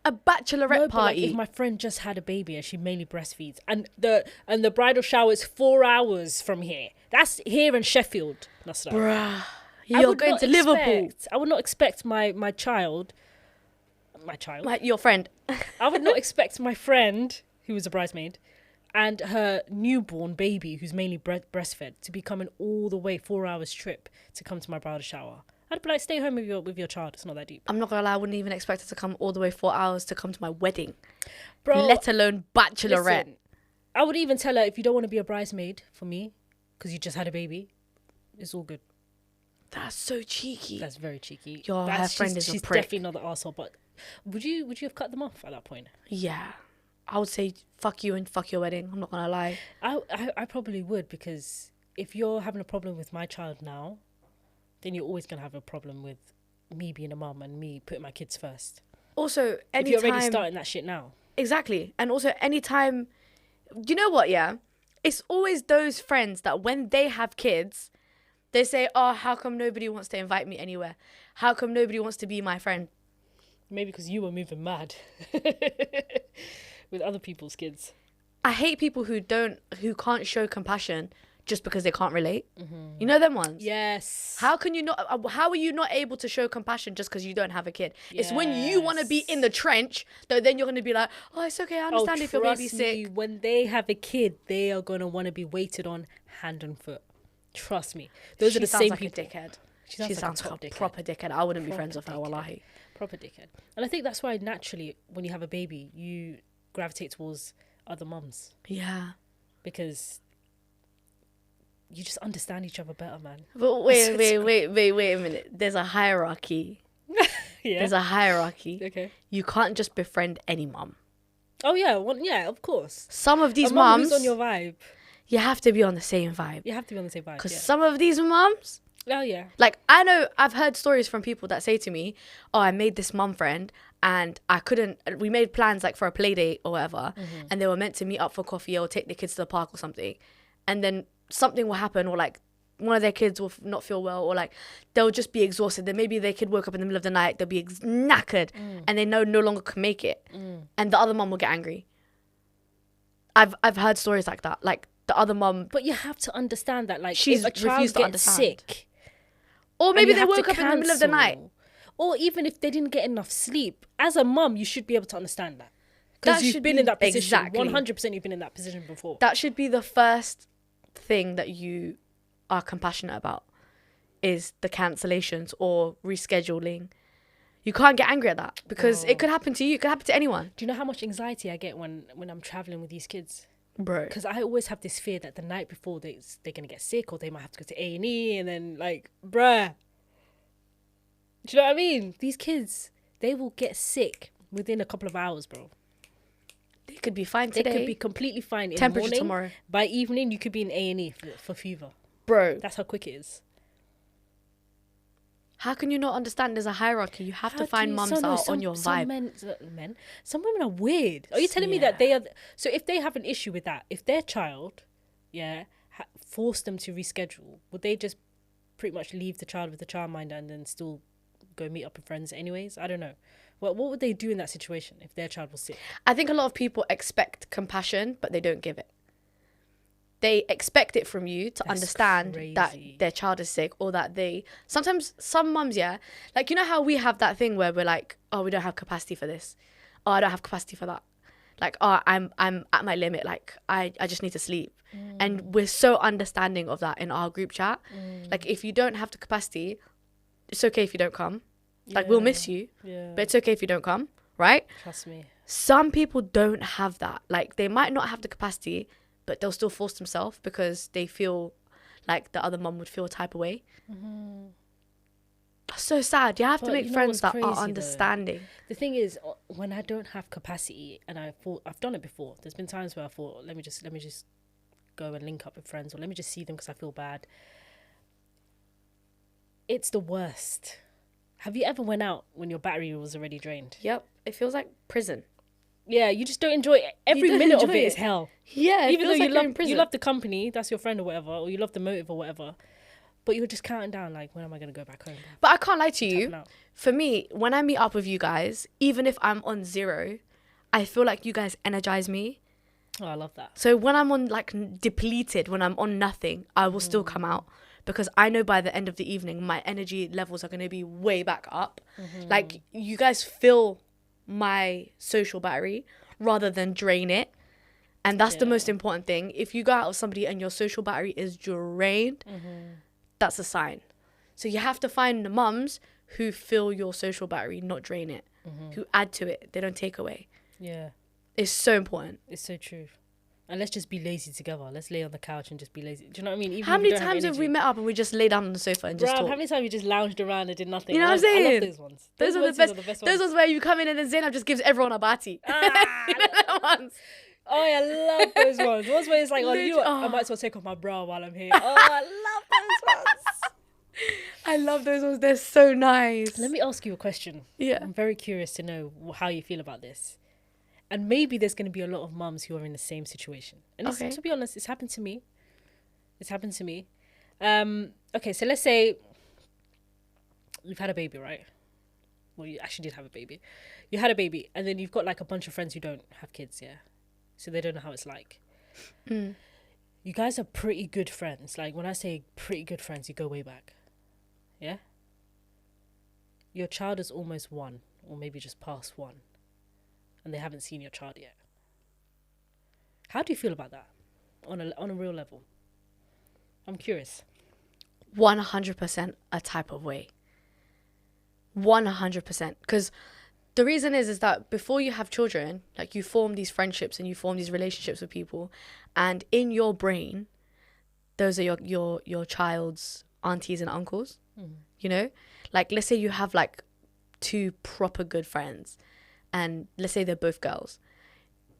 A bachelorette party. Like if my friend just had a baby and she mainly breastfeeds, and the bridal shower is 4 hours from here. That's here in Sheffield. That's right. Bruh. You're going to Liverpool. I would not expect my child. Your friend. I would not expect my friend, who was a bridesmaid, and her newborn baby, who's mainly breastfed, to be coming all the way 4 hours trip to come to my bridal shower. I'd be like, stay home with your child. It's not that deep. I'm not gonna lie. I wouldn't even expect her to come all the way 4 hours to come to my wedding, Bro, let alone bachelorette. Listen, I would even tell her, if you don't want to be a bridesmaid for me because you just had a baby, It's all good. That's so cheeky. That's very cheeky. Her friend is a she's prick. definitely not the arsehole, but would you have cut them off at that point? Yeah. I would say fuck you and fuck your wedding. I'm not gonna lie. I probably would, because if you're having a problem with my child now, then you're always gonna have a problem with me being a mum and me putting my kids first. Also, anytime... If you're already starting that shit now. Exactly. And also, anytime... You know what, yeah? It's always those friends that when they have kids, they say, oh, how come nobody wants to invite me anywhere? How come nobody wants to be my friend? Maybe because you were moving mad with other people's kids. I hate people who can't show compassion just because they can't relate. Mm-hmm. You know them ones? Yes. How are you not able to show compassion just because you don't have a kid? Yes. It's when you want to be in the trench, though, then you're going to be like, oh, it's okay, I understand if your baby's sick. When they have a kid, they are going to want to be waited on hand and foot. Trust me. Those are the same people. She sounds like a dickhead. She sounds like a proper dickhead. I wouldn't be friends with her, wallahi. Proper dickhead. And I think that's why naturally, when you have a baby, you gravitate towards other mums. Yeah. Because you just understand each other better, man. But wait a minute. There's a hierarchy. Yeah. There's a hierarchy. Okay. You can't just befriend any mum. Oh yeah, yeah, of course. Some of these mums mums, who's on your vibe. You have to be on the same vibe. You have to be on the same vibe. Because some of these mums. Oh yeah. Like, I know, I've heard stories from people that say to me, oh, I made this mum friend and we made plans like for a play date or whatever, and they were meant to meet up for coffee or take the kids to the park or something, and then something will happen, or like one of their kids will not feel well, or like they'll just be exhausted. Then maybe their kid woke up in the middle of the night, they'll be knackered, and they no longer can make it, and the other mum will get angry. I've heard stories like that, like the other mum. But you have to understand that, like, she's if a child gets sick, or maybe they woke up in the middle of the night, or even if they didn't get enough sleep, as a mum, you should be able to understand that. Because you've been in that position. Exactly. 100% you've been in that position before. That should be the first thing that you are compassionate about, is the cancellations or rescheduling. You can't get angry at that, because it could happen to you. It could happen to anyone. Do you know how much anxiety I get when I'm traveling with these kids? Bro. Because I always have this fear that the night before they're going to get sick, or they might have to go to A&E, and then like, bruh. Do you know what I mean? These kids, they will get sick within a couple of hours, bro. They could be fine today. They could be completely fine in Temperature the morning. tomorrow. By evening, you could be in A&E for fever. Bro. That's how quick it is. How can you not understand there's a hierarchy? You have to find mums that are on your vibe. Some women are weird. Are you telling me that they are... So if they have an issue with that, if their child, forced them to reschedule, would they just pretty much leave the child with the childminder and then still go meet up with friends anyways? I don't know. What would they do in that situation if their child was sick? I think a lot of people expect compassion, but they don't give it. They expect it from you to understand that their child is sick, or that sometimes some mums, like, you know how we have that thing where we're like, oh, we don't have capacity for this. Oh, I don't have capacity for that. Like, oh, I'm at my limit. Like, I just need to sleep. And we're so understanding of that in our group chat. Like, if you don't have the capacity, it's okay if you don't come. Like, we'll miss you, but it's okay if you don't come, right? Trust me. Some people don't have that. Like, they might not have the capacity, but they'll still force themselves because they feel like the other mum would feel a type of way. That's so sad. You have to make friends that are understanding. Though? The thing is, when I don't have capacity, and I've done it before. There's been times where I thought, let me just go and link up with friends, or let me just see them because I feel bad. It's the worst. Have you ever went out when your battery was already drained? Yep. It feels like prison. Yeah, you just don't enjoy it. Every minute of it is hell. Yeah, even though you love the company, that's your friend or whatever, or you love the motive or whatever, but you're just counting down, like, when am I going to go back home? But I can't lie to you. For me, when I meet up with you guys, even if I'm on 0, I feel like you guys energize me. Oh, I love that. So when I'm on, like, depleted, when I'm on nothing, I will still come out, because I know by the end of the evening, my energy levels are going to be way back up. Like, you guys fill my social battery rather than drain it, and that's the most important thing. If you go out with somebody and your social battery is drained, that's a sign. So you have to find the mums who fill your social battery, not drain it, who add to it, they don't take away. Yeah, it's so important. It's so true. And let's just be lazy together. Let's lay on the couch and just be lazy. Do you know what I mean? Even How if we many don't times have we met up and we just lay down on the sofa and just Bruv, talk? how many times we just lounged around and did nothing? You know what I'm saying? I love those ones. Those are the best. Those ones where you come in and then Zainab just gives everyone a bati. You know that ones? Oh, yeah, I love those ones. The ones where it's like, I might as well take off my bra while I'm here. Oh, I love those ones. I love those ones. They're so nice. Let me ask you a question. Yeah. I'm very curious to know how you feel about this. And maybe there's going to be a lot of mums who are in the same situation. And to be honest, it's happened to me. Okay, so let's say you've had a baby, right? Well, you actually did have a baby. You had a baby, and then you've got like a bunch of friends who don't have kids, yeah? So they don't know how it's like. Mm. You guys are pretty good friends. Like, when I say pretty good friends, you go way back. Yeah? Your child is almost 1, or maybe just past 1, and they haven't seen your child yet. How do you feel about that on a real level? I'm curious. 100% a type of way. 100%. Because the reason is that before you have children, like, you form these friendships and you form these relationships with people, and in your brain, those are your child's aunties and uncles. You know, like, let's say you have like 2 proper good friends, and let's say they're both girls.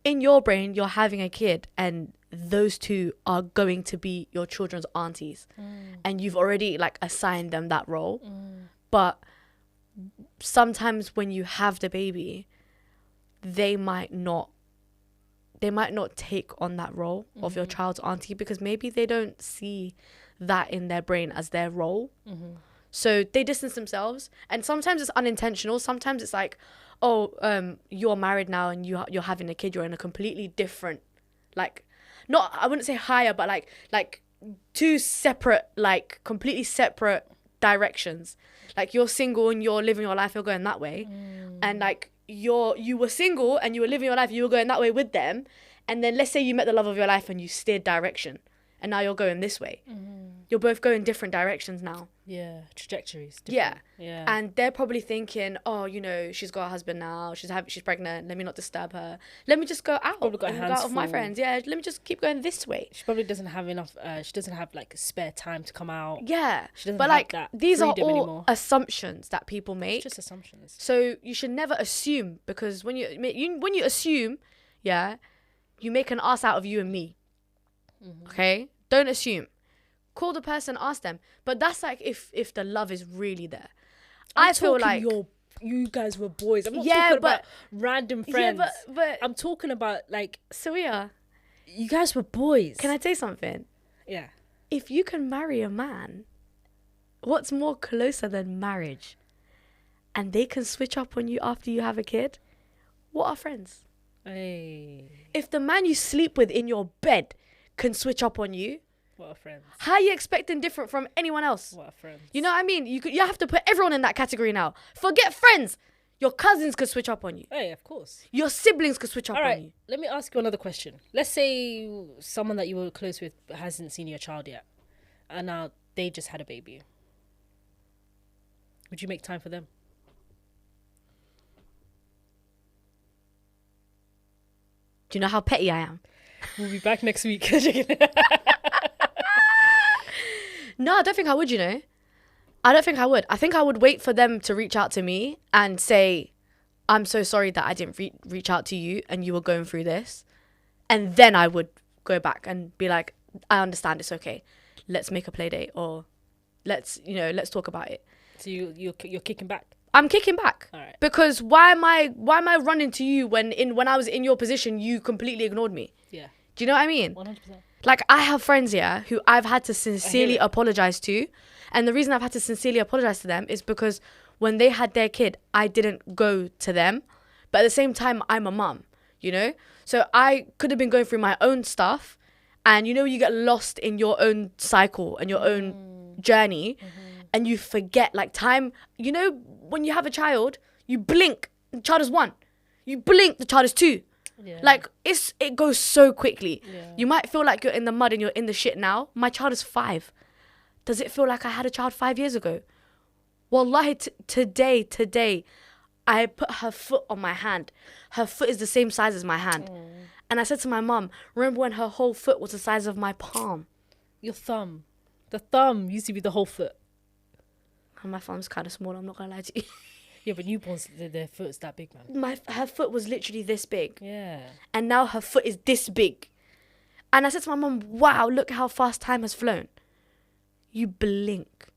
In your brain, you're having a kid, and those 2 are going to be your children's aunties, and you've already like assigned them that role. But sometimes when you have the baby, they might not take on that role of your child's auntie, because maybe they don't see that in their brain as their role. So they distance themselves, and sometimes it's unintentional. Sometimes it's like, you're married now and you're having a kid, you're in a completely different, like, not, I wouldn't say higher, but like 2 separate, like completely separate directions. Like, you're single and you're living your life, you're going that way, and like you were single and you were living your life, you were going that way with them, and then let's say you met the love of your life and you steered direction, and now you're going this way. You're both going different directions now. Yeah, trajectories. Yeah. And they're probably thinking, oh, you know, she's got a husband now, she's pregnant, let me not disturb her, let me just go out and go out with my friends. Yeah, let me just keep going this way. She probably doesn't have enough, she doesn't have like spare time to come out. Yeah, she doesn't but have like that these are all anymore. assumptions that people make. It's just assumptions. So you should never assume, because when you assume, yeah, you make an ass out of you and me. Okay, don't assume. Call the person, ask them. But that's like if the love is really there. I feel like you guys were boys. I'm not talking about random friends. Yeah, but I'm talking about like Sawiya, you guys were boys. Can I tell you something? Yeah. If you can marry a man, what's more closer than marriage? And they can switch up on you after you have a kid. What are friends? Hey. If the man you sleep with in your bed can switch up on you, what are friends? How are you expecting different from anyone else? What are friends? You know what I mean? You have to put everyone in that category now. Forget friends. Your cousins could switch up on you. Hey, of course. Your siblings could switch up on you. Let me ask you another question. Let's say someone that you were close with hasn't seen your child yet, and now they just had a baby. Would you make time for them? Do you know how petty I am? We'll be back next week. No, I don't think I would, you know. I don't think I would. I think I would wait for them to reach out to me and say, I'm so sorry that I didn't reach out to you and you were going through this. And then I would go back and be like, I understand, it's okay. Let's make a play date, or let's talk about it. So you're kicking back? I'm kicking back. All right. Because why am I running to you when I was in your position, you completely ignored me? Yeah. Do you know what I mean? 100%. Like, I have friends here who I've had to sincerely apologize to. And the reason I've had to sincerely apologize to them is because when they had their kid, I didn't go to them. But at the same time, I'm a mum, you know? So I could have been going through my own stuff. And, you get lost in your own cycle and your own journey. And you forget, like, time. When you have a child, you blink, the child is 1. You blink, the child is 2. Yeah. Like, it goes so quickly. Yeah. You might feel like you're in the mud and you're in the shit now. My child is 5. Does it feel like I had a child 5 years ago? Wallahi, today, I put her foot on my hand. Her foot is the same size as my hand. And I said to my mum, remember when her whole foot was the size of my palm? Your thumb. The thumb used to be the whole foot. And my thumb's kind of small, I'm not going to lie to you. Yeah, but newborns, their foot's that big, man. Her foot was literally this big. Yeah. And now her foot is this big. And I said to my mum, wow, look how fast time has flown. You blink.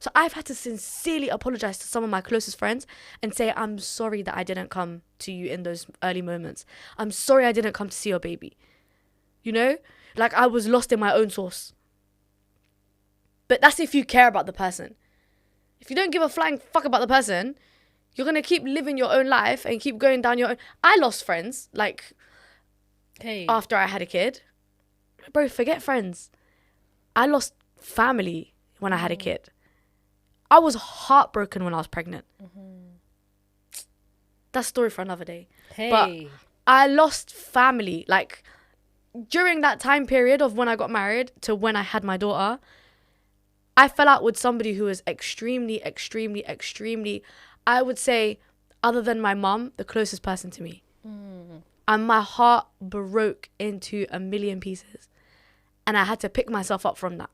So I've had to sincerely apologize to some of my closest friends and say, I'm sorry that I didn't come to you in those early moments. I'm sorry I didn't come to see your baby. You know? Like I was lost in my own sauce. But that's if you care about the person. If you don't give a flying fuck about the person, you're going to keep living your own life and keep going down your own. I lost friends, like, after I had a kid. Bro, forget friends. I lost family when I had a kid. I was heartbroken when I was pregnant. That's a story for another day. But I lost family. Like, during that time period of when I got married to when I had my daughter, I fell out with somebody who was extremely, extremely, extremely, I would say, other than my mum, the closest person to me. And my heart broke into a million pieces. And I had to pick myself up from that.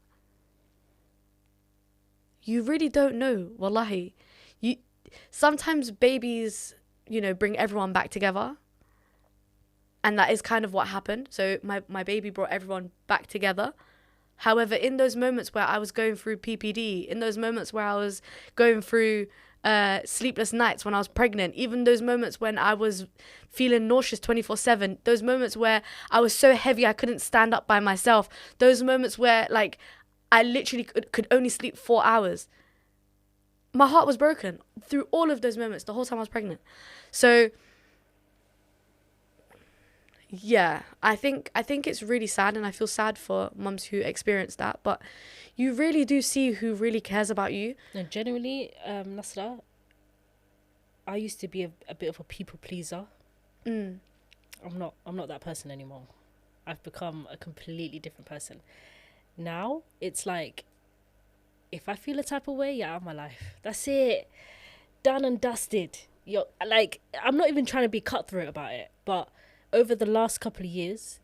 You really don't know, wallahi. Sometimes babies, bring everyone back together. And that is kind of what happened. So my baby brought everyone back together. However, in those moments where I was going through PPD, in those moments where I was going through sleepless nights when I was pregnant, even those moments when I was feeling nauseous 24/7, those moments where I was so heavy I couldn't stand up by myself, those moments where like I literally could only sleep 4 hours. My heart was broken through all of those moments the whole time I was pregnant. So yeah, I think it's really sad, and I feel sad for mums who experience that, but you really do see who really cares about you. And generally, Nasra, I used to be a bit of a people pleaser. I'm not that person anymore. I've become a completely different person. Now it's like, if I feel a type of way, you're out of my life. That's it. Done and dusted. You're like, I'm not even trying to be cutthroat about it, but over the last couple of years,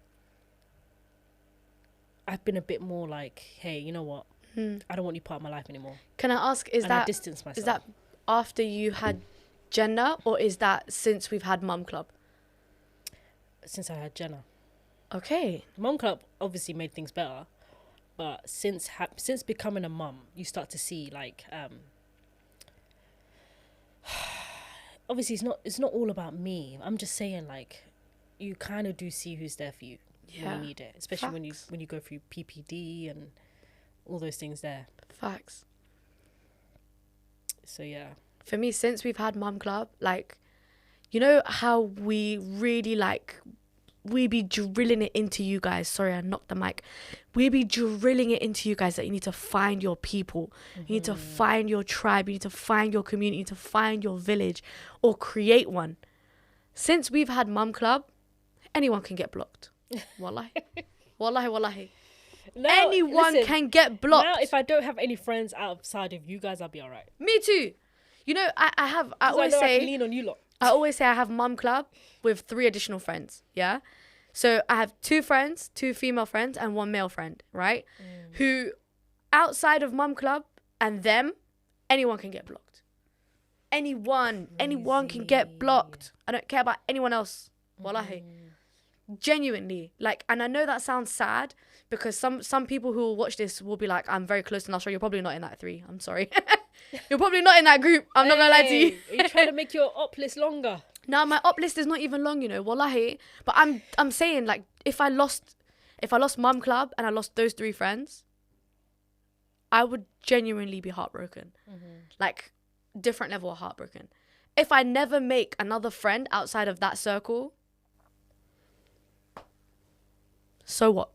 I've been a bit more like, hey, you know what? I don't want you part of my life anymore. Can I ask, I distance myself. Is that after you had Jenna, or is that since we've had Mum Club? Since I had Jenna. Okay. Mum Club obviously made things better, but since becoming a mum, you start to see like, obviously it's not all about me. I'm just saying, like, you kind of do see who's there for you when you need it, especially when you go through PPD and all those things there. Facts. So yeah. For me, since we've had Mum Club, like, you know how we really we be drilling it into you guys. Sorry, I knocked the mic. We be drilling it into you guys that you need to find your people. You need to find your tribe. You need to find your community. You need to find your village or create one. Since we've had Mum Club, anyone can get blocked. Wallahi. Wallahi. Now, anyone can get blocked. Now, if I don't have any friends outside of you guys, I'll be all right. Me too. You know, I always say, I can lean on you lot. I always say I have Mum Club with 3 additional friends. Yeah. So I have 2 friends, 2 female friends, and 1 male friend, right? Who, outside of Mum Club and them, anyone can get blocked. Anyone can get blocked. I don't care about anyone else. Wallahi. Genuinely. Like, and I know that sounds sad because some people who will watch this will be like, I'm very close to Nasra. You're probably not in that 3. I'm sorry. You're probably not in that group. I'm not gonna lie to you. Are you trying to make your op list longer? No, my op list is not even long, wallahi. But I'm saying, like, if I lost Mum Club and I lost those 3 friends, I would genuinely be heartbroken. Like, different level of heartbroken. If I never make another friend outside of that circle, so what?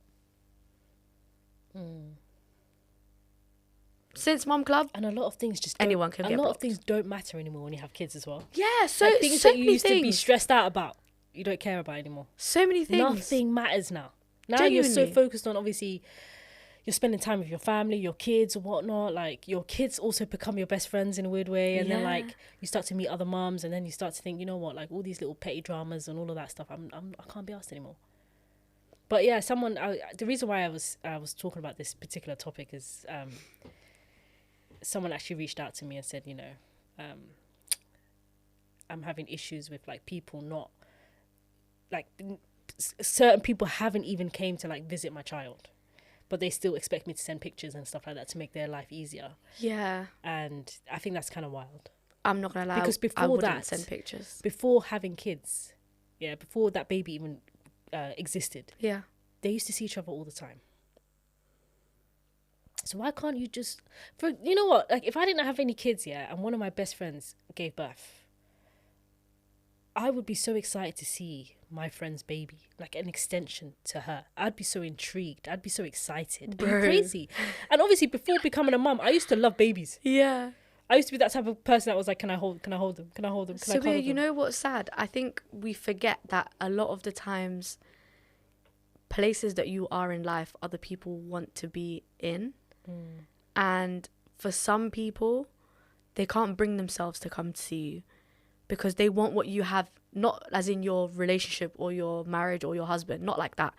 Since Mum Club, and a lot of things just anyone can get blocked. A lot of things don't matter anymore when you have kids as well. Yeah, so like things so that you used to be stressed out about, you don't care about anymore. So many things. Nothing matters now. Now Genuinely. You're so focused on, obviously, you're spending time with your family, your kids, or whatnot. Like, your kids also become your best friends in a weird way, and then like you start to meet other mums, and then you start to think, you know what, like all these little petty dramas and all of that stuff. I can't be asked anymore. But yeah, the reason why I was talking about this particular topic is someone actually reached out to me and said, you know, I'm having issues with like people not like certain people haven't even came to like visit my child, but they still expect me to send pictures and stuff like that to make their life easier. Yeah. And I think that's kind of wild. I'm not gonna lie, because before I wouldn't that, send pictures. Before having kids, before that baby even existed, they used to see each other all the time. So why can't you just, you know what, like if I didn't have any kids, and one of my best friends gave birth, I would be so excited to see my friend's baby, like an extension to her. I'd be so intrigued. I'd be so excited. Bro. Crazy. And obviously before becoming a mum, I used to love babies. Yeah. I used to be that type of person that was like, can I hold them? Can I hold them? Can I cuddle them? You know what's sad? I think we forget that a lot of the times places that you are in life, other people want to be in. And for some people, they can't bring themselves to come to see you because they want what you have, not as in your relationship or your marriage or your husband, not like that.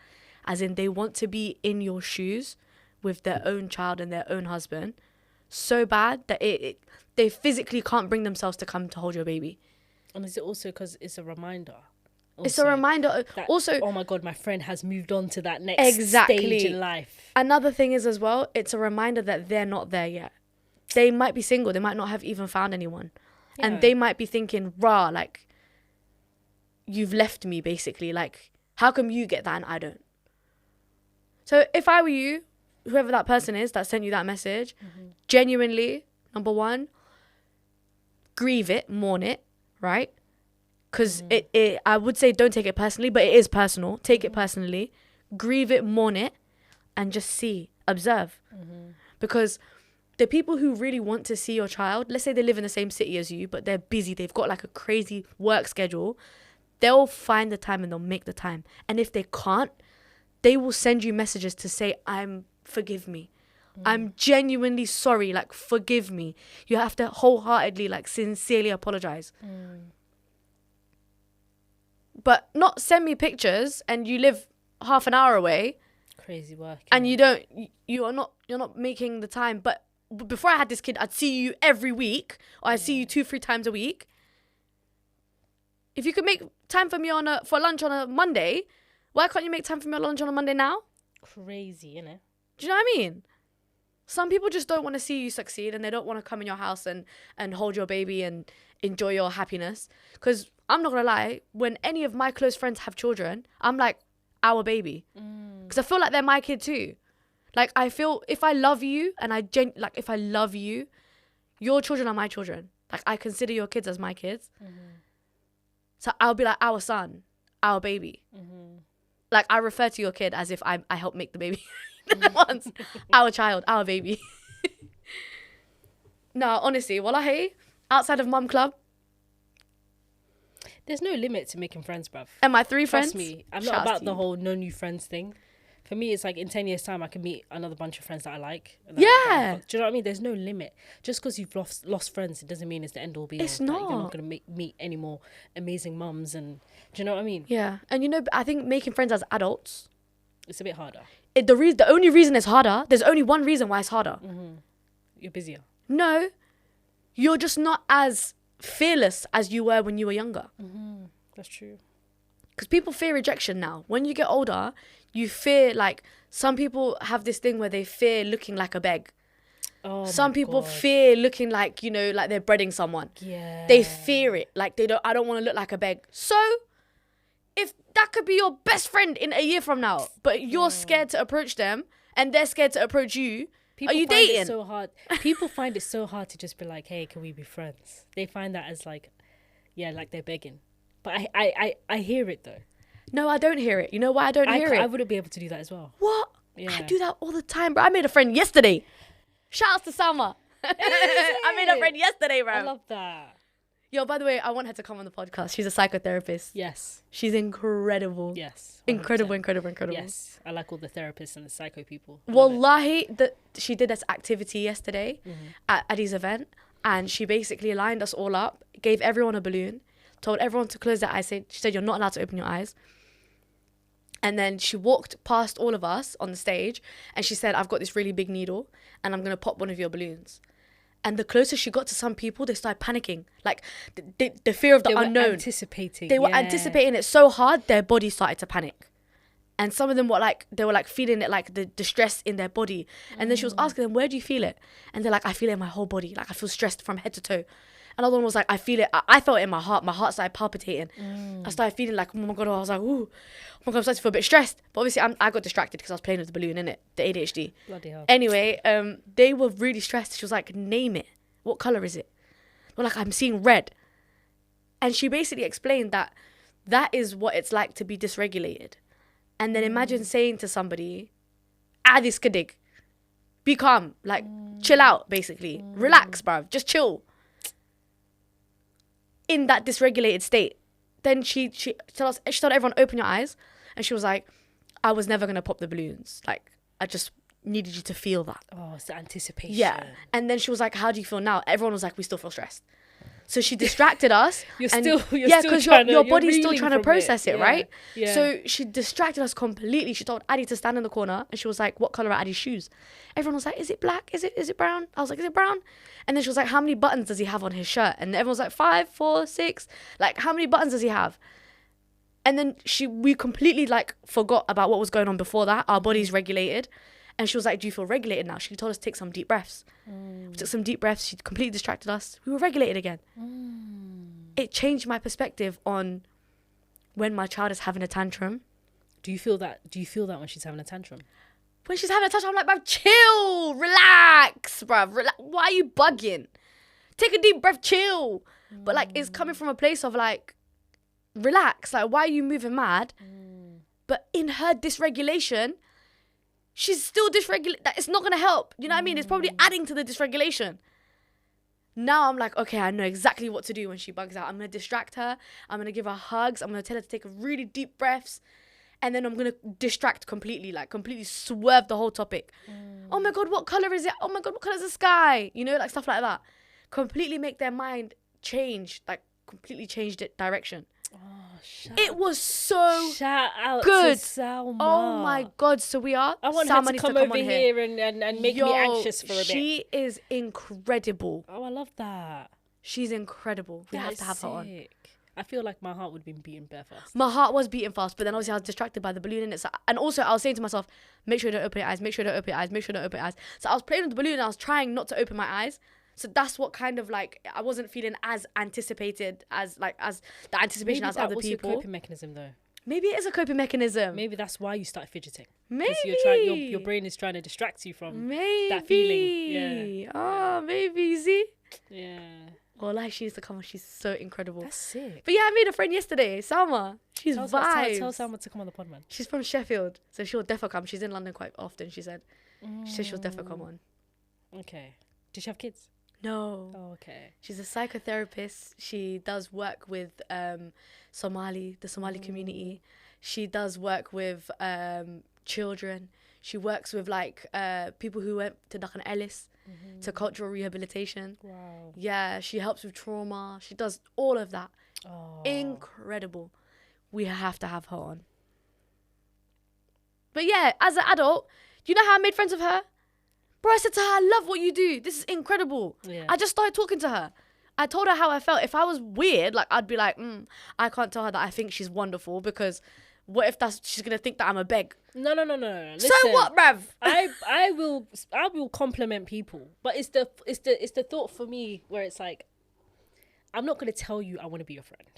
As in they want to be in your shoes with their own child and their own husband so bad that they physically can't bring themselves to come to hold your baby. And is it also because it's a reminder? It's a reminder. That, also, oh my God, my friend has moved on to that next stage in life. Another thing is as well, it's a reminder that they're not there yet. They might be single. They might not have even found anyone. Yeah. And they might be thinking, rah, like, you've left me, basically. Like, how come you get that and I don't? So if I were you, whoever that person is that sent you that message, genuinely, number one, grieve it, mourn it, right? Because I would say don't take it personally, but it is personal. Take it personally, grieve it, mourn it, and just see, observe. Because the people who really want to see your child, let's say they live in the same city as you, but they're busy, they've got like a crazy work schedule, they'll find the time and they'll make the time. And if they can't, they will send you messages to say, forgive me. I'm genuinely sorry, like, forgive me. You have to wholeheartedly, like, sincerely apologize. But not send me pictures and you live half an hour away. Crazy work. And you're not making the time. But before I had this kid, I'd see you every week, or I'd see you 2-3 times a week. If you could make time for me for lunch on a Monday, why can't you make time for me on lunch on a Monday now? Crazy, innit? Do you know what I mean? Some people just don't want to see you succeed and they don't want to come in your house and hold your baby and enjoy your happiness. Because I'm not going to lie, when any of my close friends have children, I'm like, our baby. Because I feel like they're my kid too. Like, I feel if I love you and if I love you, your children are my children. Like, I consider your kids as my kids. So I'll be like, our son, our baby. Like, I refer to your kid as if I helped make the baby. Once. Our child, our baby. No, honestly, wallahi, outside of Mum Club, there's no limit to making friends, bruv. And my 3 friends. Trust me, I'm not about the whole no new friends thing. For me, it's like in 10 years' time, I can meet another bunch of friends that I like. Yeah. Do you know what I mean? There's no limit. Just because you've lost friends, it doesn't mean it's the end all be all. It's not. You're not going to meet any more amazing mums. And do you know what I mean? Yeah. And I think making friends as adults, it's a bit harder. The only reason it's harder, there's only one reason why it's harder. You're busier. No. You're just not as fearless as you were when you were younger. That's true. Because people fear rejection now. When you get older, you fear, like, some people have this thing where they fear looking like a beg. Some people fear looking like, like they're breading someone. Yeah. They fear it. Like, I don't want to look like a beg. So, if that could be your best friend in a year from now, but you're scared to approach them and they're scared to approach you, are you dating? It so hard. People find it so hard to just be like, hey, can we be friends? They find that as like, like they're begging. But I hear it though. No, I don't hear it. You know why I don't hear it? I wouldn't be able to do that as well. What? Yeah. I do that all the time, bro. I made a friend yesterday. Shout out to Salma. I made a friend yesterday, bro. I love that. Yo, by the way, I want her to come on the podcast. She's a psychotherapist. Yes. She's incredible. Yes. 100%. Incredible. Yes. I like all the therapists and the psycho people. Wallahi, she did this activity yesterday at Addy's event, and she basically lined us all up, gave everyone a balloon, told everyone to close their eyes. She said, you're not allowed to open your eyes. And then she walked past all of us on the stage and she said, I've got this really big needle and I'm going to pop one of your balloons. And the closer she got to some people, they started panicking. Like the fear of the unknown. They were anticipating it so hard, their body started to panic. And some of them were like, feeling it, like the stress in their body. And then she was asking them, where do you feel it? And they're like, I feel it in my whole body. Like I feel stressed from head to toe. Another one was like, I feel it. I felt it in my heart. My heart started palpitating. I started feeling like, oh my God. I was like, ooh. Oh my God, I'm starting to feel a bit stressed. But obviously, I got distracted because I was playing with the balloon, innit? The ADHD. Bloody hell. Anyway, they were really stressed. She was like, name it. What colour is it? They were like, I'm seeing red. And she basically explained that is what it's like to be dysregulated. And then imagine saying to somebody, Adis Kadig. Be calm. Like, chill out, basically. Relax, bruv. Just chill. In that dysregulated state. Then she told everyone, open your eyes. And she was like, I was never going to pop the balloons. Like, I just needed you to feel that. Oh, it's the anticipation. Yeah. And then she was like, how do you feel now? Everyone was like, we still feel stressed. So she distracted us. You're still because your body's still trying to process it, yeah. right? Yeah. So she distracted us completely. She told Addie to stand in the corner and she was like, what colour are Addie's shoes? Everyone was like, is it black? Is it brown? I was like, is it brown? And then she was like, how many buttons does he have on his shirt? And everyone was like, 5, 4, 6. Like, how many buttons does he have? And then we completely like forgot about what was going on before that. Our body's regulated. And she was like, do you feel regulated now? She told us to take some deep breaths. We took some deep breaths. She completely distracted us. We were regulated again. It changed my perspective on when my child is having a tantrum. Do you feel that when she's having a tantrum? When she's having a tantrum, I'm like, bruv, chill, relax, bruv. Why are you bugging? Take a deep breath, chill. But like, it's coming from a place of like, relax. Like, why are you moving mad? But in her dysregulation, she's still dysregulated. It's not going to help. You know what I mean? It's probably adding to the dysregulation. Now I'm like, okay, I know exactly what to do when she bugs out. I'm going to distract her. I'm going to give her hugs. I'm going to tell her to take really deep breaths. And then I'm going to distract completely, like completely swerve the whole topic. Oh my God, what color is it? Oh my God, what color is the sky? You know, like stuff like that. Completely make their mind change, like completely change the direction. It was so shout out good. To Salma. Oh my God, so we are. I want Salma her to come over here and make me anxious for a bit. She is incredible. Oh, I love that. She's incredible. We have to have her on. I feel like my heart would have been beating bare fast. My heart was beating fast, but then obviously I was distracted by the balloon in it. So, and also I was saying to myself, make sure you don't open your eyes, make sure you don't open your eyes, make sure you don't open your eyes. So I was playing with the balloon and I was trying not to open my eyes. So that's what kind of like, I wasn't feeling as anticipated as the anticipation as other people. Maybe that was your coping mechanism though. Maybe it is a coping mechanism. Maybe that's why you started fidgeting. Maybe. Your brain is trying to distract you from that feeling. Yeah. Oh, maybe, see? Yeah. Oh, like she needs to come on. She's so incredible. That's sick. But yeah, I made a friend yesterday, Salma. She's vibes. Tell Salma to come on the pod, man. She's from Sheffield, so she'll defo come. She's in London quite often, she said. She said she'll defo come on. Okay. Does she have kids? No. Oh, okay. She's a psychotherapist. She does work with the Somali community. She does work with children. She works with like people who went to Dakan Ellis to cultural rehabilitation. Wow. Yeah, she helps with trauma. She does all of that. Oh. Incredible. We have to have her on. But yeah, as an adult, do you know how I made friends with her? Bro, I said to her, I love what you do. This is incredible. Yeah. I just started talking to her. I told her how I felt. If I was weird, like I'd be like, I can't tell her that I think she's wonderful because what if she's gonna think that I'm a beg? No. Listen, so what, bruv? I will compliment people, but it's the thought for me where it's like, I'm not gonna tell you I want to be your friend.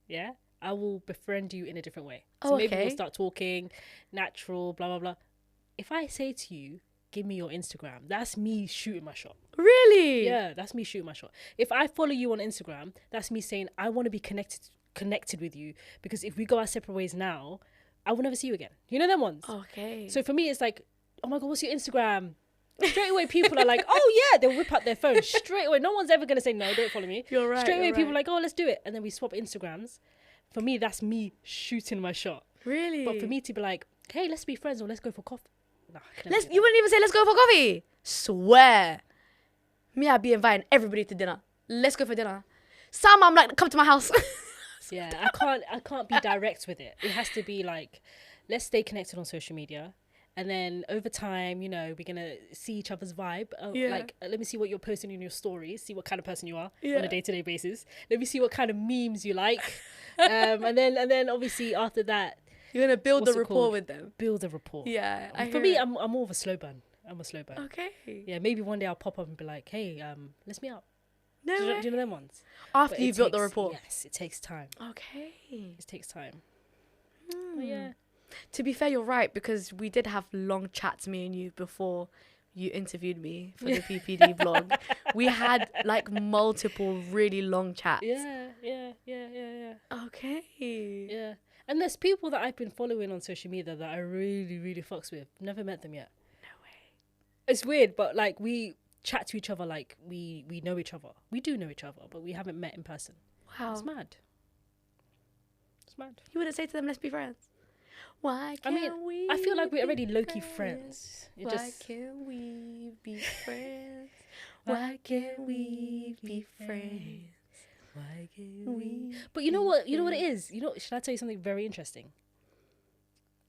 Yeah, I will befriend you in a different way. So maybe we'll start talking, natural, blah blah blah. If I say to you, give me your Instagram, that's me shooting my shot. Really? Yeah, that's me shooting my shot. If I follow you on Instagram, that's me saying I want to be connected with you, because if we go our separate ways now, I will never see you again. You know them ones? Okay. So for me, it's like, oh my God, what's your Instagram? Straight away, people are like, oh yeah, they'll whip out their phone straight away. No one's ever going to say, no, don't follow me. You're right. Straight away, people are like, oh, let's do it. And then we swap Instagrams. For me, that's me shooting my shot. Really? But for me to be like, hey, let's be friends or let's go for coffee. Nah, you wouldn't even say, let's go for coffee. Swear. Me, I'd be inviting everybody to dinner. Let's go for dinner. Sam, I'm like, come to my house. Yeah, I can't be direct with it. It has to be like, let's stay connected on social media. And then over time, you know, we're going to see each other's vibe. Let me see what you're posting in your stories. See what kind of person you are on a day-to-day basis. Let me see what kind of memes you like. and then obviously after that, you're going to build the rapport with them. Build a rapport. Yeah. For me, I'm more of a slow burn. I'm a slow burn. Okay. Yeah, maybe one day I'll pop up and be like, hey, let's meet up. No do you know them ones? After you've built the rapport. Yes, it takes time. Okay. It takes time. But yeah. To be fair, you're right, because we did have long chats, me and you, before you interviewed me for the PPD blog. We had like multiple really long chats. Yeah. Okay. Yeah. And there's people that I've been following on social media that I really, really fucks with. Never met them yet. No way. It's weird, but like we chat to each other like we know each other. We do know each other, but we haven't met in person. Wow. It's mad. You wouldn't say to them, let's be friends? Why can't we? I feel like we're already low-key friends. Why can't we be friends? Why can't we be friends? Why can't we? But you know what? You know what it is. Should I tell you something very interesting?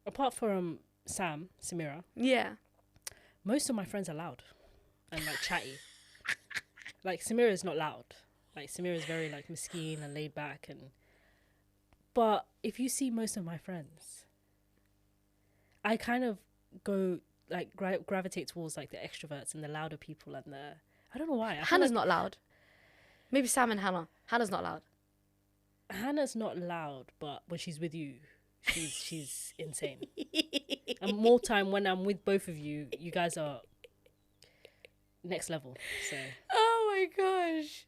Apart from Samira. Yeah. Most of my friends are loud and like chatty. Like Samira is not loud. Like Samira is very like mesquite and laid back But if you see most of my friends, I kind of go like gravitate towards like the extroverts and the louder people and I don't know why. Hannah's not loud. Maybe Sam and Hannah. Hannah's not loud. Hannah's not loud, but when she's with you, she's insane. And more time when I'm with both of you, you guys are next level. So. Oh my gosh,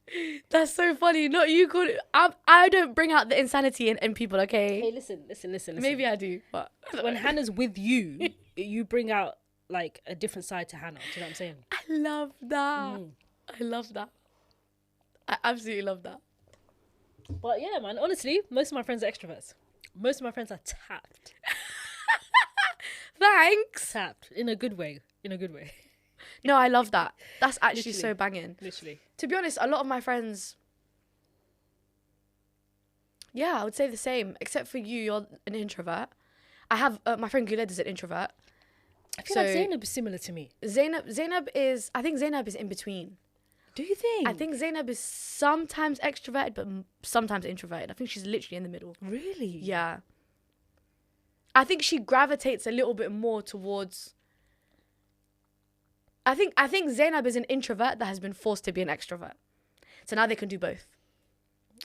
that's so funny. Not you called it. I don't bring out the insanity in people. Okay. Hey, listen. Maybe I do, but when Hannah's with you, you bring out like a different side to Hannah. Do you know what I'm saying? I love that. I love that. I absolutely love that. But yeah, man. Honestly, most of my friends are extroverts. Most of my friends are tapped. Thanks. Tapped in a good way. No, I love that. That's actually Literally. so banging. Literally. To be honest, a lot of my friends, yeah, I would say the same. Except for you, you're an introvert. I have my friend Guled is an introvert. I feel like Zainab is similar to me. I think Zainab is in between. Do you think? I think Zainab is sometimes extroverted, but sometimes introverted. I think she's literally in the middle. Really? Yeah. I think she gravitates a little bit more towards... I think Zainab is an introvert that has been forced to be an extrovert. So now they can do both.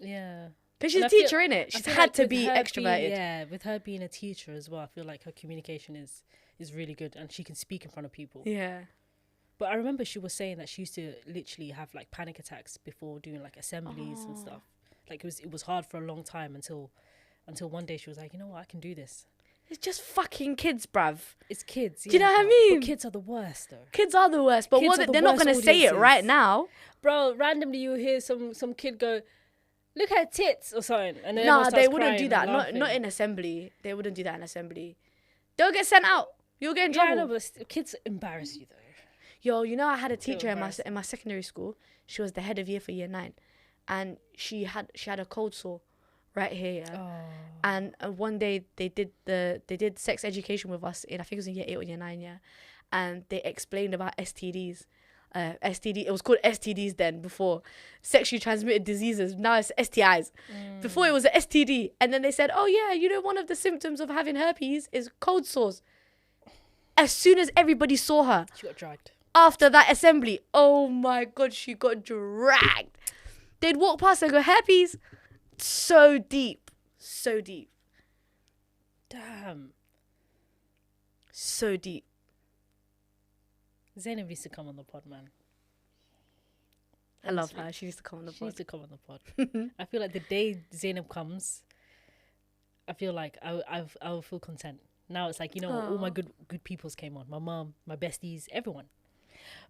Yeah. Because she's a teacher, innit? She's had to be extroverted. With her being a teacher as well, I feel like her communication is really good and she can speak in front of people. Yeah. But I remember she was saying that she used to literally have like panic attacks before doing like assemblies and stuff. Like it was hard for a long time until one day she was like, you know what, I can do this. It's just fucking kids, bruv. It's kids. Do you know what I mean? But kids are the worst, though. Kids are the worst, but they're not going to say it right now. Bro, randomly you hear some kid go, look at her tits or something. And then nah, they wouldn't do that. Not in assembly. They wouldn't do that in assembly. They'll get sent out. You'll get in trouble. Yeah, I know, but kids embarrass you, though. Yo, you know, I had a teacher in my secondary school. She was the head of year for year 9. And she had a cold sore right here, yeah. Oh. And one day they did sex education with us I think it was in year 8 or year 9, yeah. And they explained about STDs. It was called STDs then, before sexually transmitted diseases. Now it's STIs. Before it was an STD. And then they said, oh yeah, you know, one of the symptoms of having herpes is cold sores. As soon as everybody saw her, She got dragged. After that assembly, oh my God, she got dragged. They'd walk past and go, herpes. So deep. Damn. So deep. Zainab used to come on the pod, man. I love her. She used to come on the pod. She used to come on the pod. I feel like the day Zainab comes, I feel like I will feel content. Now it's like, you know, all my good peoples came on. My mom, my besties, everyone.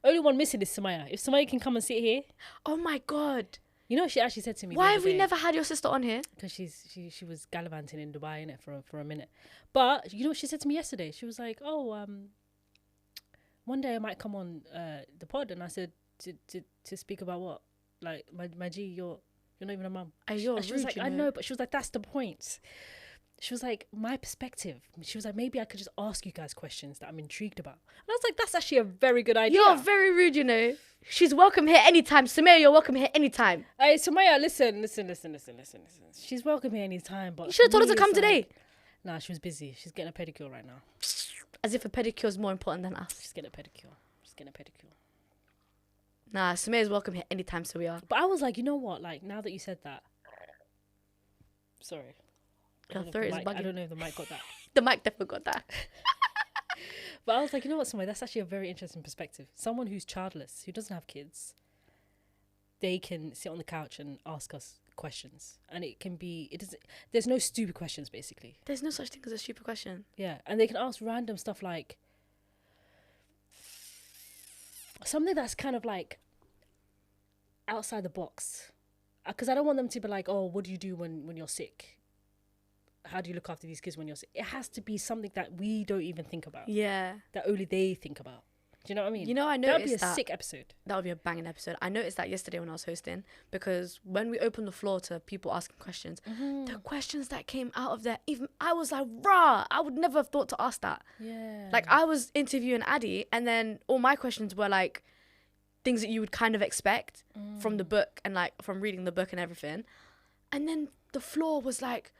Only one missing is Samaya. If Samaya can come and sit here. Oh my God. You know, she actually said to me, why have we never had your sister on here? Because she was gallivanting in Dubai, innit, for a minute. But you know what she said to me yesterday? She was like, one day I might come on the pod. And I said, to speak about what? Like, my G, you're not even a mum. She was like, I know, but she was like, that's the point. She was like, my perspective. She was like, maybe I could just ask you guys questions that I'm intrigued about. And I was like, that's actually a very good idea. You're very rude, you know. She's welcome here anytime. Sumaya, you're welcome here anytime. Hey, Sumaya, listen. She's welcome here anytime, but... You should have told her to come today. Nah, she was busy. She's getting a pedicure right now. As if a pedicure is more important than us. She's getting a pedicure. Nah, Sumaya's welcome here anytime, so we are. But I was like, you know what? Like, now that you said that... Sorry. Your throat is bugging. I don't know if the mic got that. The mic definitely got that. But I was like, you know what, Sumaya? That's actually a very interesting perspective. Someone who's childless, who doesn't have kids, they can sit on the couch and ask us questions. And it can be... There's no stupid questions, basically. There's no such thing as a stupid question. Yeah. And they can ask random stuff like... Something that's kind of like outside the box, because I don't want them to be like, oh, what do you do when you're sick? How do you look after these kids when you're sick? It has to be something that we don't even think about. Yeah. That only they think about. Do you know what I mean? You know, I noticed that would be a sick episode. That would be a banging episode. I noticed that yesterday when I was hosting, because when we opened the floor to people asking questions, the questions that came out of there, even I was like, rah, I would never have thought to ask that. Yeah. Like, I was interviewing Addie, and then all my questions were like things that you would kind of expect from the book and like from reading the book and everything. And then the floor was like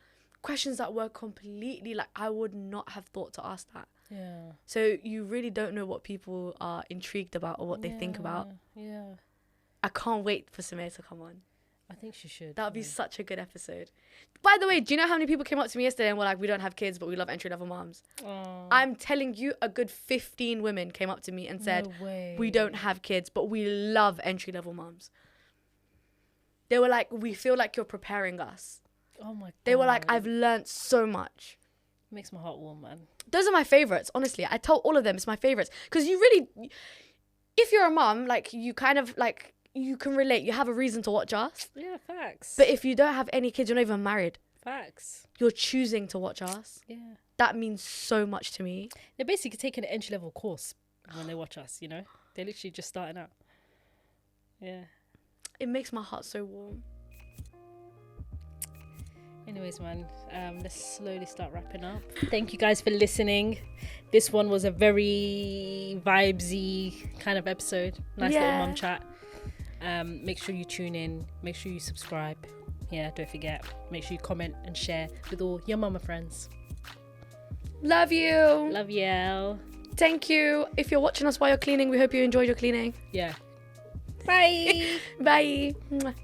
questions that were completely like, I would not have thought to ask that. Yeah. So you really don't know what people are intrigued about or what they think about. Yeah. I can't wait for Sumaya to come on. I think she should. That would be such a good episode. By the way, do you know how many people came up to me yesterday and were like, we don't have kids, but we love entry-level moms? Oh. I'm telling you, a good 15 women came up to me and said, we don't have kids, but we love entry-level moms. They were like, we feel like you're preparing us. Oh my God. They were like, I've learnt so much. Makes my heart warm, man. Those are my favorites, honestly. I told all of them it's my favorites. Because you really, if you're a mom, like, you kind of, like, you can relate. You have a reason to watch us. Yeah, facts. But if you don't have any kids, you're not even married. Facts. You're choosing to watch us. Yeah. That means so much to me. They're basically taking an entry-level course when they watch us, you know? They're literally just starting out. Yeah. It makes my heart so warm. Anyways, man, let's slowly start wrapping up. Thank you guys for listening. This one was a very vibesy kind of episode. Nice little mum chat. Make sure you tune in. Make sure you subscribe. Yeah, don't forget. Make sure you comment and share with all your mama friends. Love you. Love you. Thank you. If you're watching us while you're cleaning, we hope you enjoyed your cleaning. Yeah. Bye. Bye. Mwah.